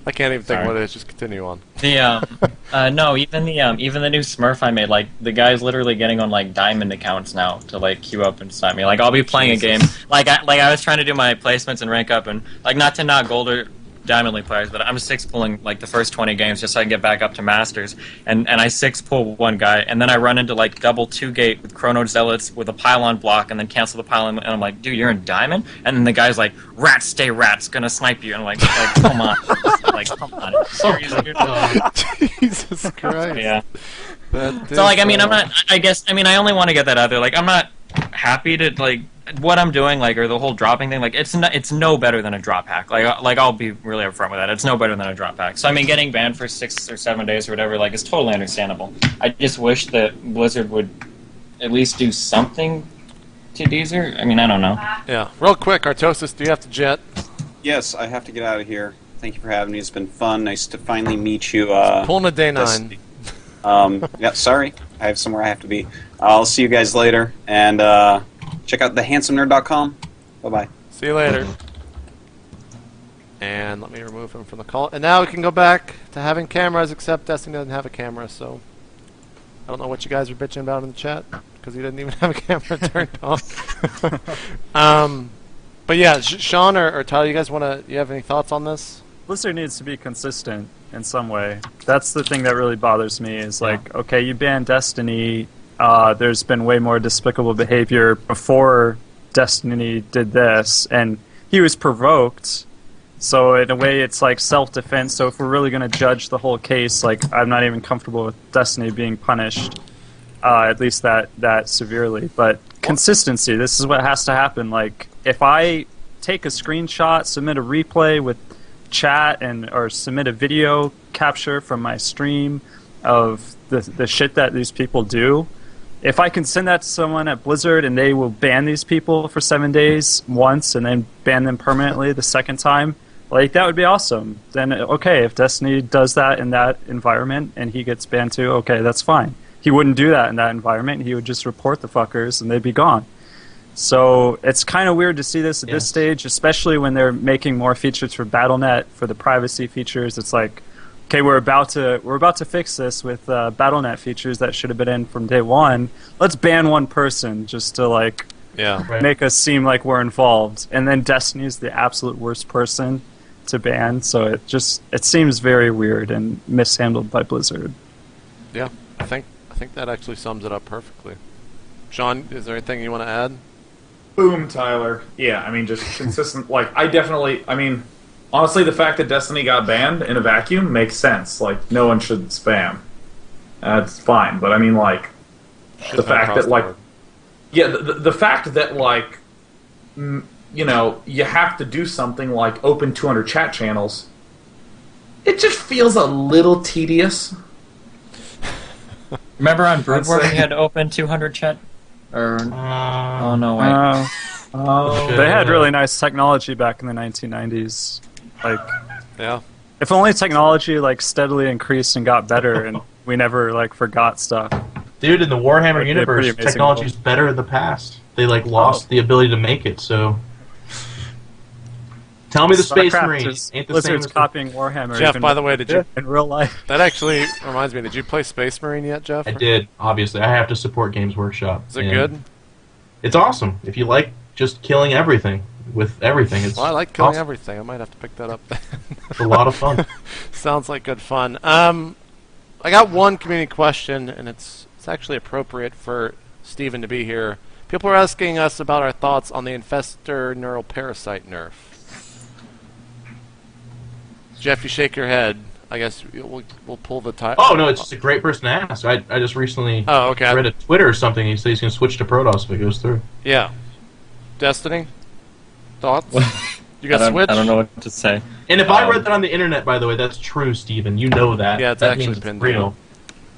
I can't even think what it is. Just continue on. No, even the new Smurf I made, like, the guy's literally getting on like diamond accounts now to like queue up and snipe me. Like, I'll be playing a game, like I was trying to do my placements and rank up, and like, not to knock gold or diamond league players, but I'm six pulling like the first 20 games just so I can get back up to masters, and I six pull one guy, and then I run into like double 2-gate with chrono zealots with a pylon block, and then cancel the pylon, and I'm like, dude, you're in diamond, and then the guy's like, rats stay rats, gonna snipe you, and I'm like come on, like, come on, seriously, Jesus Christ. Yeah. So like, I mean, I only want to get that out there. Like, I'm not happy to like what I'm doing, like, or the whole dropping thing. Like, it's no better than a drop hack. Like I'll be really upfront with that. It's no better than a drop hack. So I mean, getting banned for 6 or 7 days or whatever, like, is totally understandable. I just wish that Blizzard would at least do something to Deezer. I mean, I don't know. Yeah. Real quick, Artosis, do you have to jet? Yes, I have to get out of here. Thank you for having me. It's been fun. Nice to finally meet you. Pulling a day 9. Yeah, sorry. I have somewhere I have to be. I'll see you guys later. And check out thehandsоmenerd.com. Bye-bye. See you later. And let me remove him from the call. And now we can go back to having cameras, except Destiny doesn't have a camera, so I don't know what you guys are bitching about in the chat, because he didn't even have a camera turned on. But yeah, Sean or Tyler, you guys you have any thoughts on this? Blizzard needs to be consistent in some way. That's the thing that really bothers me, is like, okay, you banned Destiny, there's been way more despicable behavior before Destiny did this, and he was provoked, so in a way it's like self-defense. So if we're really going to judge the whole case, like, I'm not even comfortable with Destiny being punished, at least that severely. But consistency, this is what has to happen. Like, if I take a screenshot, submit a replay with chat, or submit a video capture from my stream of the shit that these people do, if I can send that to someone at Blizzard and they will ban these people for 7 days once and then ban them permanently the second time, like, that would be awesome. Then, okay, if Destiny does that in that environment and he gets banned too, okay, that's fine. He wouldn't do that in that environment. He would just report the fuckers and they'd be gone. So it's kind of weird to see this at this stage, especially when they're making more features for Battle.net, for the privacy features. It's like, okay, we're about to fix this with BattleNet features that should have been in from day one. Let's ban one person just to like make us seem like we're involved. And then Destiny's the absolute worst person to ban, so it seems very weird and mishandled by Blizzard. Yeah, I think that actually sums it up perfectly. Sean, is there anything you want to add? Boom, Tyler. Yeah, I mean, just consistent. Like, I mean, honestly, the fact that Destiny got banned in a vacuum makes sense. Like, no one should spam. That's fine. But I mean, like, the fact that, like, the fact that, like, you know, you have to do something like open 200 chat channels, it just feels a little tedious. Remember on Broodwar when you had to open 200 chat? Or oh no, wait. They had really nice technology back in the 1990s. Like, yeah. If only technology like steadily increased and got better, and we never like forgot stuff. Dude, in the Warhammer Like, universe, technology's better in the past. They like lost the ability to make it. So, tell me the Space Marines ain't the Blizzard's same as copying Warhammer. Jeff, even by the way, did you in real life? That actually reminds me. Did you play Space Marine yet, Jeff? I did. Obviously, I have to support Games Workshop. Is it good? It's awesome. If you like just killing everything with everything, it's well, I like killing awesome. everything. I might have to pick that up. It's a lot of fun. Sounds like good fun. I got one community question, and it's actually appropriate for Steven to be here. People are asking us about our thoughts on the Infestor neural parasite nerf. Jeff, you shake your head. I guess we'll pull the tie. Oh no, it's just a great person to ask. I just recently read a Twitter or something. He says he's going to switch to Protoss if it goes through. Yeah. Destiny? Thoughts? You got Switch? I don't know what to say. And if I read that on the internet, by the way, that's true, Steven. You know that. Yeah, it's that actually means pinned it's real.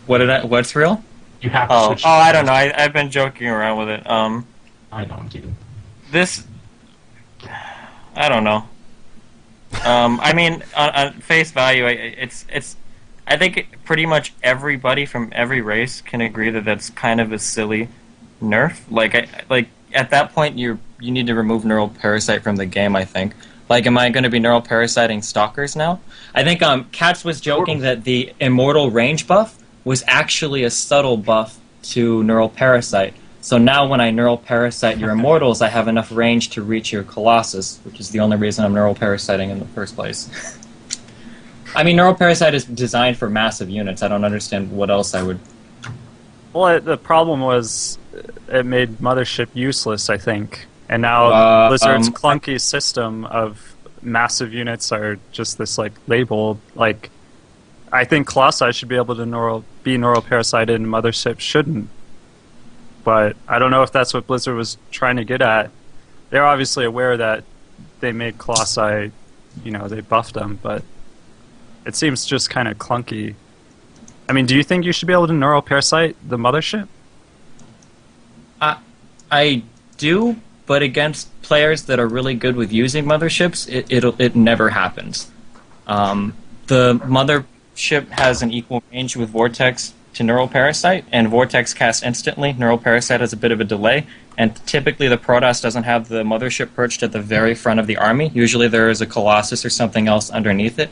What's real? You have to switch. Oh, I don't know. I've been joking around with it. I know, I'm kidding. I don't know. I mean, on face value, I think pretty much everybody from every race can agree that that's kind of a silly nerf. Like at that point, you need to remove neural parasite from the game. I think. Like, am I going to be neural parasiting stalkers now? I think Katz was joking that the immortal range buff was actually a subtle buff to neural parasite. So now when I neural parasite your immortals, I have enough range to reach your Colossus, which is the only reason I'm neural parasiting in the first place. I mean, neural parasite is designed for massive units. I don't understand what else I would... Well, the problem was it made Mothership useless, I think. And now Blizzard's clunky system of massive units are just this, like, label. Like, I think Colossi should be able to be neural parasited and Mothership shouldn't. But I don't know if that's what Blizzard was trying to get at. They're obviously aware that they made Colossi, they buffed them, but it seems just kind of clunky. I mean, do you think you should be able to neural parasite the Mothership? I do, but against players that are really good with using Motherships, it never happens. The Mothership has an equal range with Vortex to Neural Parasite, and Vortex casts instantly. Neural Parasite has a bit of a delay, and typically the Protoss doesn't have the Mothership perched at the very front of the army. Usually there is a Colossus or something else underneath it.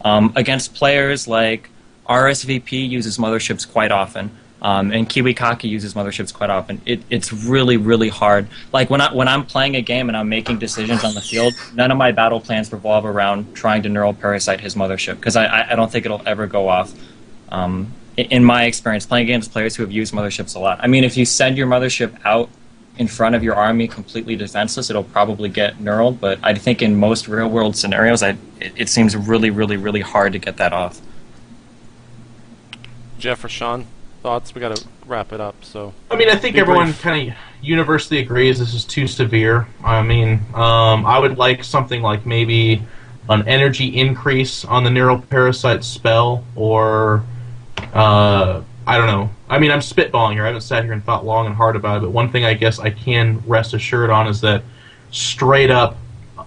Against players like RSVP uses Motherships quite often, and Kiwikaki uses Motherships quite often. It's really, really hard. Like when I'm playing a game and I'm making decisions on the field, none of my battle plans revolve around trying to Neural Parasite his Mothership, because I don't think it'll ever go off. In my experience, playing against players who have used Motherships a lot. I mean, if you send your Mothership out in front of your army completely defenseless, it'll probably get neuraled, but I think in most real-world scenarios, it seems really, really, really hard to get that off. Jeff or Sean, thoughts? We got to wrap it up, so... I mean, I think everyone kind of universally agrees this is too severe. I mean, I would like something like maybe an energy increase on the Neural Parasite spell, or... I don't know. I mean, I'm spitballing here. I haven't sat here and thought long and hard about it, but one thing I guess I can rest assured on is that straight up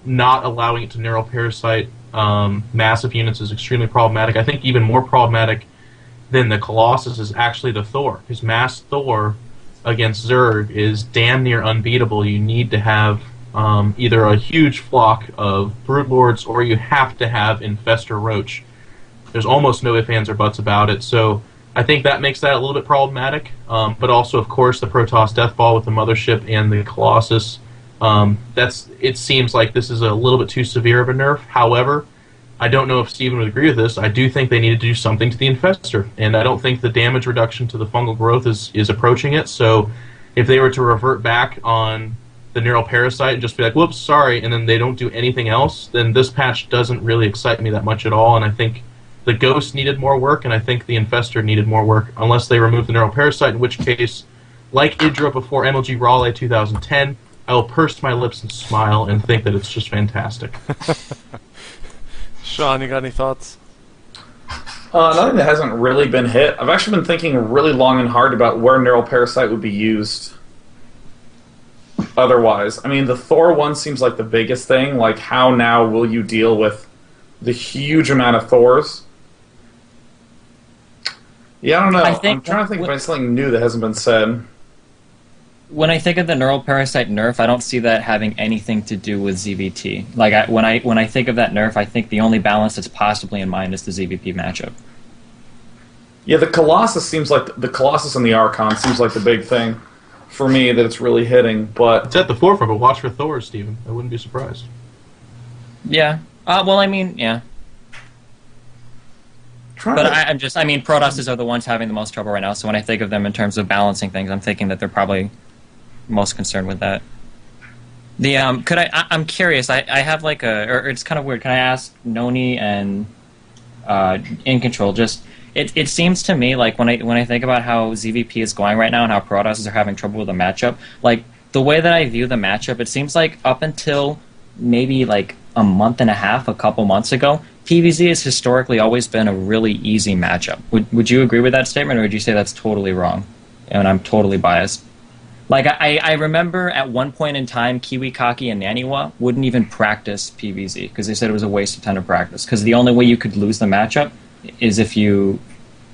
not allowing it to Neural Parasite massive units is extremely problematic. I think even more problematic than the Colossus is actually the Thor, because Mass Thor against Zerg is damn near unbeatable. You need to have either a huge flock of Broodlords, or you have to have Infestor Roach. There's almost no ifs, ands, or buts about it. So I think that makes that a little bit problematic. But also, of course, the Protoss Death Ball with the Mothership and the Colossus. It seems like this is a little bit too severe of a nerf. However, I don't know if Steven would agree with this. I do think they need to do something to the Infestor, and I don't think the damage reduction to the fungal growth is approaching it. So if they were to revert back on the neural parasite and just be like, whoops, sorry, and then they don't do anything else, then this patch doesn't really excite me that much at all, and I think the Ghost needed more work, and I think the Infestor needed more work, unless they remove the neural parasite, in which case, like Idra before MLG Raleigh 2010, I will purse my lips and smile and think that it's just fantastic. Sean, you got any thoughts? Nothing that hasn't really been hit. I've actually been thinking really long and hard about where Neural Parasite would be used otherwise. I mean, the Thor one seems like the biggest thing. Like, how now will you deal with the huge amount of Thors? Yeah, I don't know. I'm trying to think if there's something new that hasn't been said. When I think of the Neural Parasite nerf, I don't see that having anything to do with ZVT. Like, when I think of that nerf, I think the only balance that's possibly in mind is the ZVP matchup. Yeah, the Colossus and the Archon seems like the big thing for me that it's really hitting. But it's at the forefront. But watch for Thor, Steven. I wouldn't be surprised. Yeah. Well, I mean, yeah. Protosses are the ones having the most trouble right now. So when I think of them in terms of balancing things, I'm thinking that they're probably most concerned with that. I'm curious. I have or it's kind of weird. Can I ask Noni and In Control? Just it seems to me like when I think about how ZVP is going right now and how Protosses are having trouble with the matchup, like the way that I view the matchup, it seems like up until maybe like a month and a half, a couple months ago, PvZ has historically always been a really easy matchup. Would you agree with that statement, or would you say that's totally wrong and I'm totally biased? Like, I remember at one point in time, Kiwi, Kaki, and Naniwa wouldn't even practice PvZ because they said it was a waste of time to practice. Because the only way you could lose the matchup is if you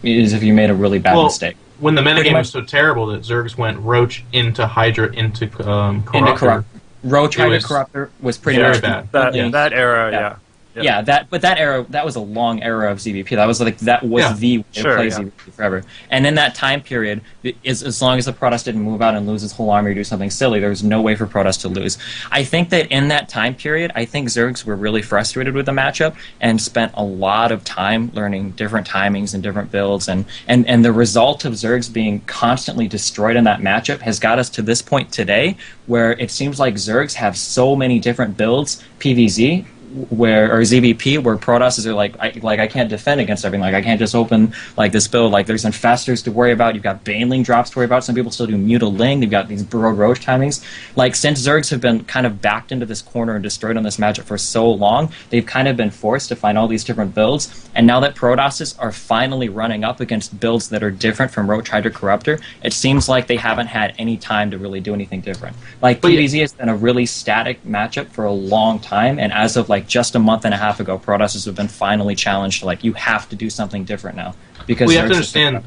made a really bad mistake. When the metagame was so terrible that Zergs went Roach into Hydra into Corruptor. Roach Hydra Corruptor was pretty much bad. That era, yeah. Yeah, that era, that was a long era of ZVP. That was the way to play ZVP forever. And in that time period, as long as the Protoss didn't move out and lose his whole army or do something silly, there was no way for Protoss to lose. I think that in that time period, I think Zergs were really frustrated with the matchup and spent a lot of time learning different timings and different builds. And the result of Zergs being constantly destroyed in that matchup has got us to this point today where it seems like Zergs have so many different builds, PvZ, or ZVP, where Protosses are like I can't defend against everything. Like, I can't just open like this build. Like, there's Infestors to worry about. You've got Baneling drops to worry about. Some people still do Mutiling. They've got these Burrow Roach timings. Like, since Zergs have been kind of backed into this corner and destroyed on this matchup for so long, they've kind of been forced to find all these different builds. And now that Protosses are finally running up against builds that are different from Roach Hydra Corruptor, it seems like they haven't had any time to really do anything different. Like, PvZ has been a really static matchup for a long time, and as of just a month and a half ago, Protosses have been finally challenged to you have to do something different now. Because we have to understand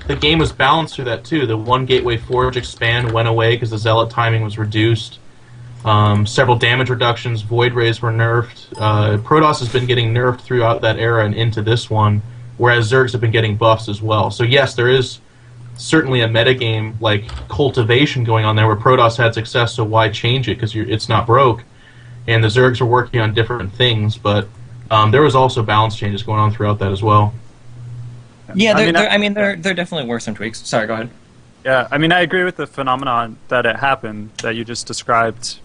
the game was balanced through that too. The one Gateway Forge expand went away because the Zealot timing was reduced. Several damage reductions, Void Rays were nerfed. Protoss has been getting nerfed throughout that era and into this one, whereas Zergs have been getting buffs as well. So yes, there is certainly a metagame cultivation going on there where Protoss had success, so why change it because it's not broke. And the Zergs are working on different things, but there was also balance changes going on throughout that as well. Yeah, there definitely were some tweaks. Sorry, go ahead. Yeah, I mean, I agree with the phenomenon that it happened that you just described,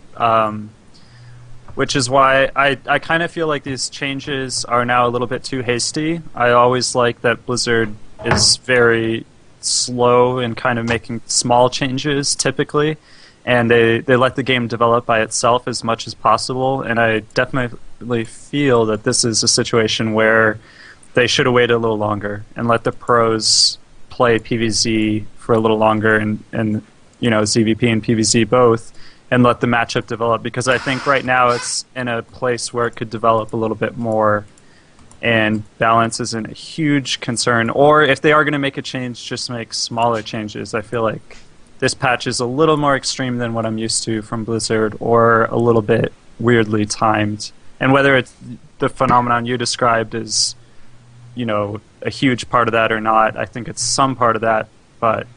which is why I kind of feel like these changes are now a little bit too hasty. I always like that Blizzard is very slow in kind of making small changes, typically. And they let the game develop by itself as much as possible. And I definitely feel that this is a situation where they should have waited a little longer and let the pros play PvZ for a little longer and ZVP and PvZ both, and let the matchup develop. Because I think right now it's in a place where it could develop a little bit more, and balance isn't a huge concern. Or if they are going to make a change, just make smaller changes. I feel like this patch is a little more extreme than what I'm used to from Blizzard, or a little bit weirdly timed. And whether it's the phenomenon you described is a huge part of that or not. I think it's some part of that, but it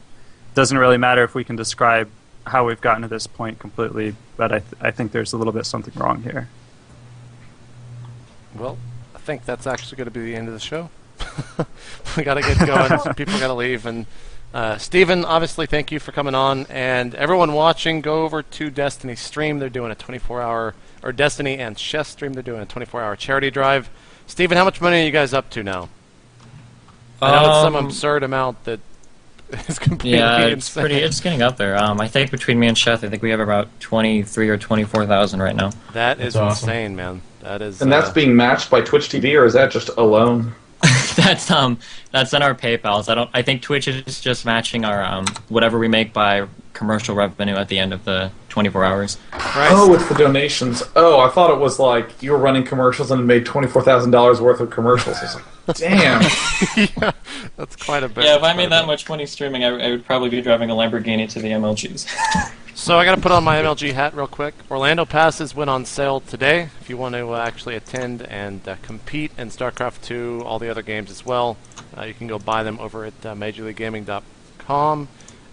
doesn't really matter if we can describe how we've gotten to this point completely, but I think there's a little bit something wrong here. Well, I think that's actually going to be the end of the show. We got to get going. Some people got to leave. And Steven, obviously, thank you for coming on. And everyone watching, go over to Destiny stream. They're doing a 24-hour, or Destiny and Chess stream. They're doing a 24-hour charity drive. Steven, how much money are you guys up to now? I know it's some absurd amount that is completely insane. It's getting up there. I think between me and Chef, I think we have about 23 or 24,000 right now. That is awesome. Insane, man. That is. And that's being matched by Twitch TV, or is that just alone? That's in our PayPal's. I think Twitch is just matching our whatever we make by commercial revenue at the end of the 24 hours. Right. Oh, it's the donations. Oh, I thought it was like you were running commercials and made $24,000 worth of commercials. I was like, damn. Yeah, that's quite a bit. Yeah, if I made that much money streaming, I would probably be driving a Lamborghini to the MLGs. So I got to put on my MLG hat real quick. Orlando passes went on sale today. If you want to actually attend and compete in StarCraft 2, all the other games as well, you can go buy them over at MajorLeagueGaming.com.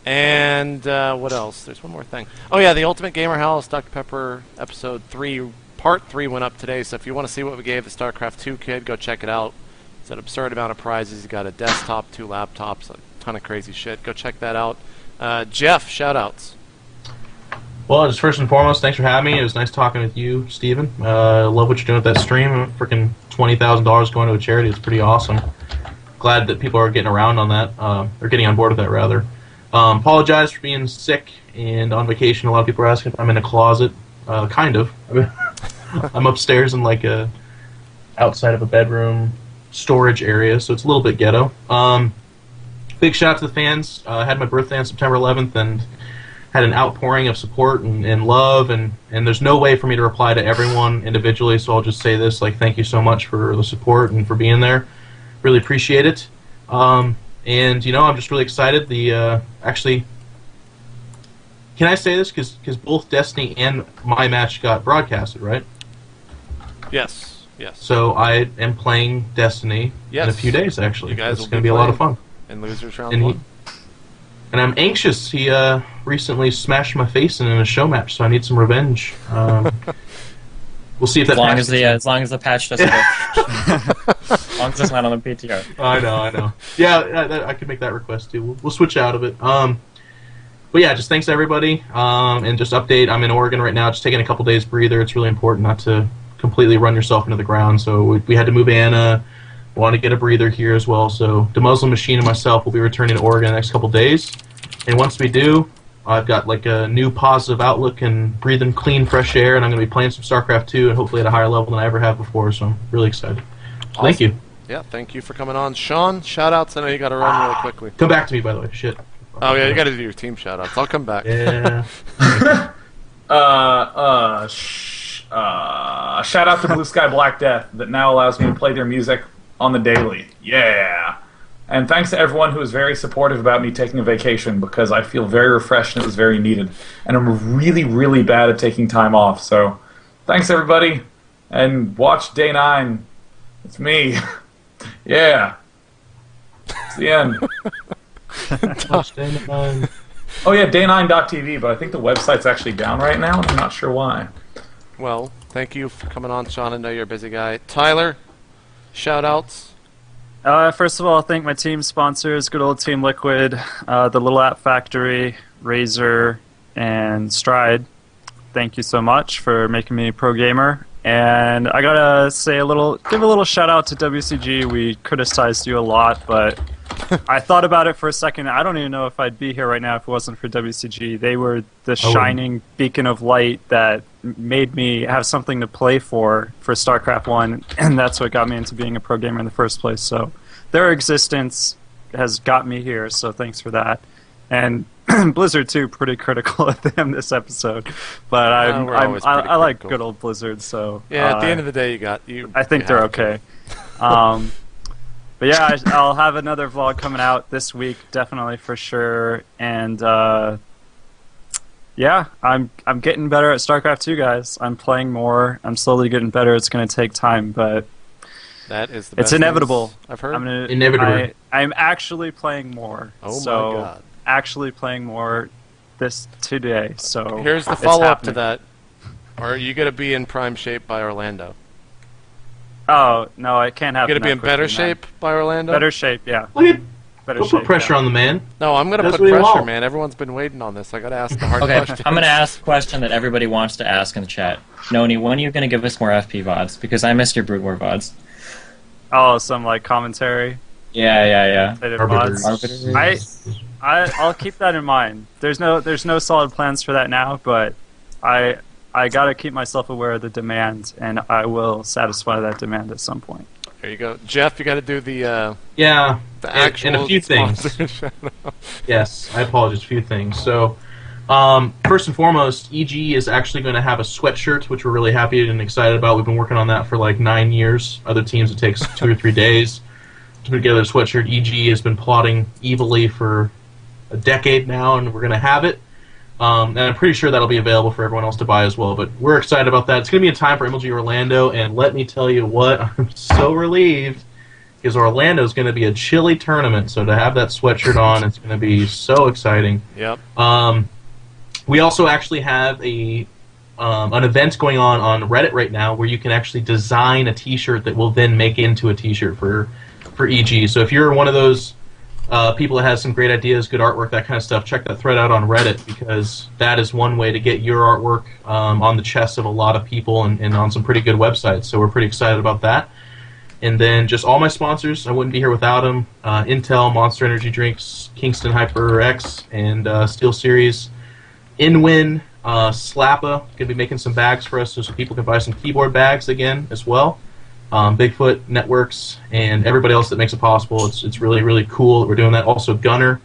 And what else? There's one more thing. Oh yeah, the Ultimate Gamer House, Dr. Pepper Episode 3, Part 3 went up today. So if you want to see what we gave the StarCraft 2 kid, go check it out. It's an absurd amount of prizes. You got a desktop, 2 laptops, a ton of crazy shit. Go check that out. Jeff, shout-outs. Well, just first and foremost, thanks for having me. It was nice talking with you, Steven. Love what you're doing with that stream. Freaking $20,000 going to a charity. It's pretty awesome. Glad that people are getting around on that, or getting on board with that, rather. Apologize for being sick and on vacation. A lot of people are asking if I'm in a closet. Kind of. I'm upstairs in like a outside of a bedroom storage area, so it's a little bit ghetto. Big shout out to the fans. I had my birthday on September 11th and had an outpouring of support and love, and there's no way for me to reply to everyone individually, so I'll just say this, like, thank you so much for the support and for being there. Really appreciate it. And, I'm just really excited. Actually, can I say this? Because both Destiny and my match got broadcasted, right? Yes. So I am playing Destiny in a few days, actually. You guys it's going to be a lot of fun. In Losers Round 1. And I'm anxious. He recently smashed my face in a show match, so I need some revenge. We'll see if that. As long as the patch doesn't go. As long as it's not on the PTR. I know. Yeah, I can make that request too. We'll switch out of it. But yeah, just thanks everybody. And just update. I'm in Oregon right now, just taking a couple days breather. It's really important not to completely run yourself into the ground. So we had to move Anna. Want to get a breather here as well. So the Muslim Machine and myself will be returning to Oregon the next couple days. And once we do, I've got like a new positive outlook and breathing clean, fresh air, and I'm going to be playing some StarCraft 2 and hopefully at a higher level than I ever have before. So I'm really excited. Awesome. Thank you. Yeah, thank you for coming on. Sean, shout-outs. I know you got to run really quickly. Come back to me, by the way. Shit. Oh, yeah, you got to do your team shout-outs. I'll come back. Yeah. Shout out to Blue Sky Black Death that now allows me to play their music on the daily. Yeah. And thanks to everyone who was very supportive about me taking a vacation, because I feel very refreshed and it was very needed. And I'm really, really bad at taking time off. So thanks, everybody. And watch Day 9. It's me. Yeah. It's the end. Watch Day 9. Oh, yeah, day9.tv, but I think the website's actually down right now. I'm not sure why. Well, thank you for coming on, Sean. I know you're a busy guy. Tyler, shout-outs. First of all, I'll thank my team sponsors, good old Team Liquid, the Little App Factory, Razer, and Stride. Thank you so much for making me a pro gamer. And I gotta say give a little shout out to WCG. We criticized you a lot, but I thought about it for a second. I don't even know if I'd be here right now if it wasn't for WCG. They were the shining beacon of light that made me have something to play for StarCraft 1, and that's what got me into being a pro gamer in the first place. So their existence has got me here, so thanks for that. And Blizzard, too, pretty critical of them this episode. But I like good old Blizzard, so... Yeah, at the end of the day, I think they're okay. But yeah, I'll have another vlog coming out this week, definitely, for sure. And yeah, I'm getting better at StarCraft 2, guys. I'm playing more. I'm slowly getting better. It's going to take time, but That is the best It's inevitable. news I've heard. Inevitable. I'm actually playing more. Oh so my god. actually playing more today. So Here's the it's follow-up to happening. that. Are you going to be in prime shape by Orlando? Oh no, it can't happen. You going to be that in better quickly, man. shape by Orlando? Better shape, yeah. Look at, Better don't shape. put pressure yeah. on the man. No, I'm going to That's put what you pressure, want. man. Everyone's been waiting on this. I got to ask the hard Okay, questions. I'm going to ask a question that everybody wants to ask in the chat. Noni, when are you going to give us more FP VODs? Because I missed your Brood War VODs. Oh, some like commentary. Yeah. They did Arbiters. VODs. I'll keep that in mind. There's no solid plans for that now, but I gotta keep myself aware of the demand, and I will satisfy that demand at some point. There you go. Jeff, you got to do the Yeah, actual and a few things. sponsor. Yes, I apologize. A few things. So, first and foremost, EG is actually going to have a sweatshirt, which we're really happy and excited about. We've been working on that for like 9 years. Other teams, it takes 2 or 3 days to put together a sweatshirt. EG has been plotting evilly for a decade now, and we're going to have it. And I'm pretty sure that'll be available for everyone else to buy as well. But we're excited about that. It's going to be in time for MLG Orlando, and let me tell you what, I'm so relieved, because Orlando is going to be a chilly tournament. So to have that sweatshirt on, it's going to be so exciting. Yep. We also actually have an event going on Reddit right now where you can actually design a T-shirt that will then make into a T-shirt for EG. So if you're one of those people that has some great ideas, good artwork, that kind of stuff, check that thread out on Reddit, because that is one way to get your artwork on the chests of a lot of people and on some pretty good websites. So we're pretty excited about that. And then just all my sponsors, I wouldn't be here without them. Intel, Monster Energy Drinks, Kingston HyperX, and SteelSeries. InWin, Slappa, going to be making some bags for us so people can buy some keyboard bags again as well. Bigfoot Networks, and everybody else that makes it possible. It's really, really cool that we're doing that. Also, Gunner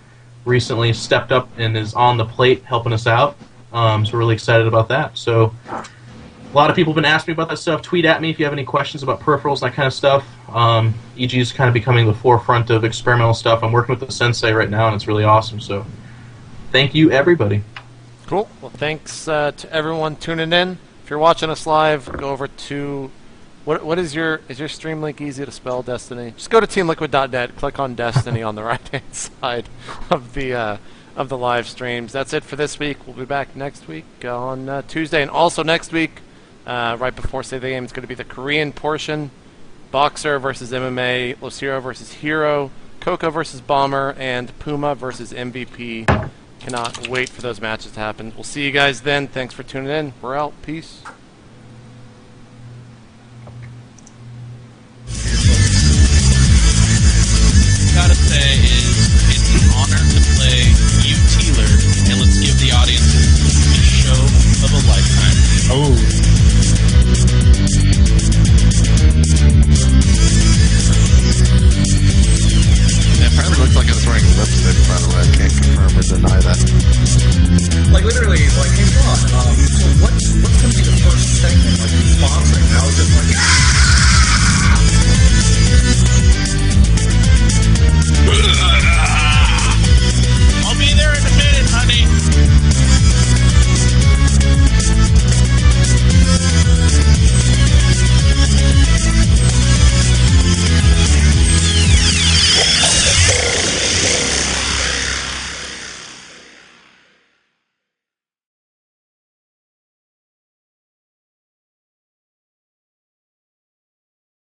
recently stepped up and is on the plate helping us out. So we're really excited about that. So a lot of people have been asking me about that stuff. Tweet at me if you have any questions about peripherals, that kind of stuff. EG is kind of becoming the forefront of experimental stuff. I'm working with the Sensei right now, and it's really awesome. So thank you, everybody. Cool. Well, thanks to everyone tuning in. If you're watching us live, go over to what is your stream link easy to spell? Destiny. Just go to teamliquid.net, click on Destiny on the right-hand side of the live streams. That's it for this week. We'll be back next week on Tuesday, and also next week, right before Save the Game, it's going to be the Korean portion: Boxer versus MMA, Lucero versus Hero, Coco versus Bomber, and Puma versus MVP. Cannot wait for those matches to happen. We'll see you guys then. Thanks for tuning in. We're out. Peace. Gotta say is it's an honor to play you Teeler, and let's give the audience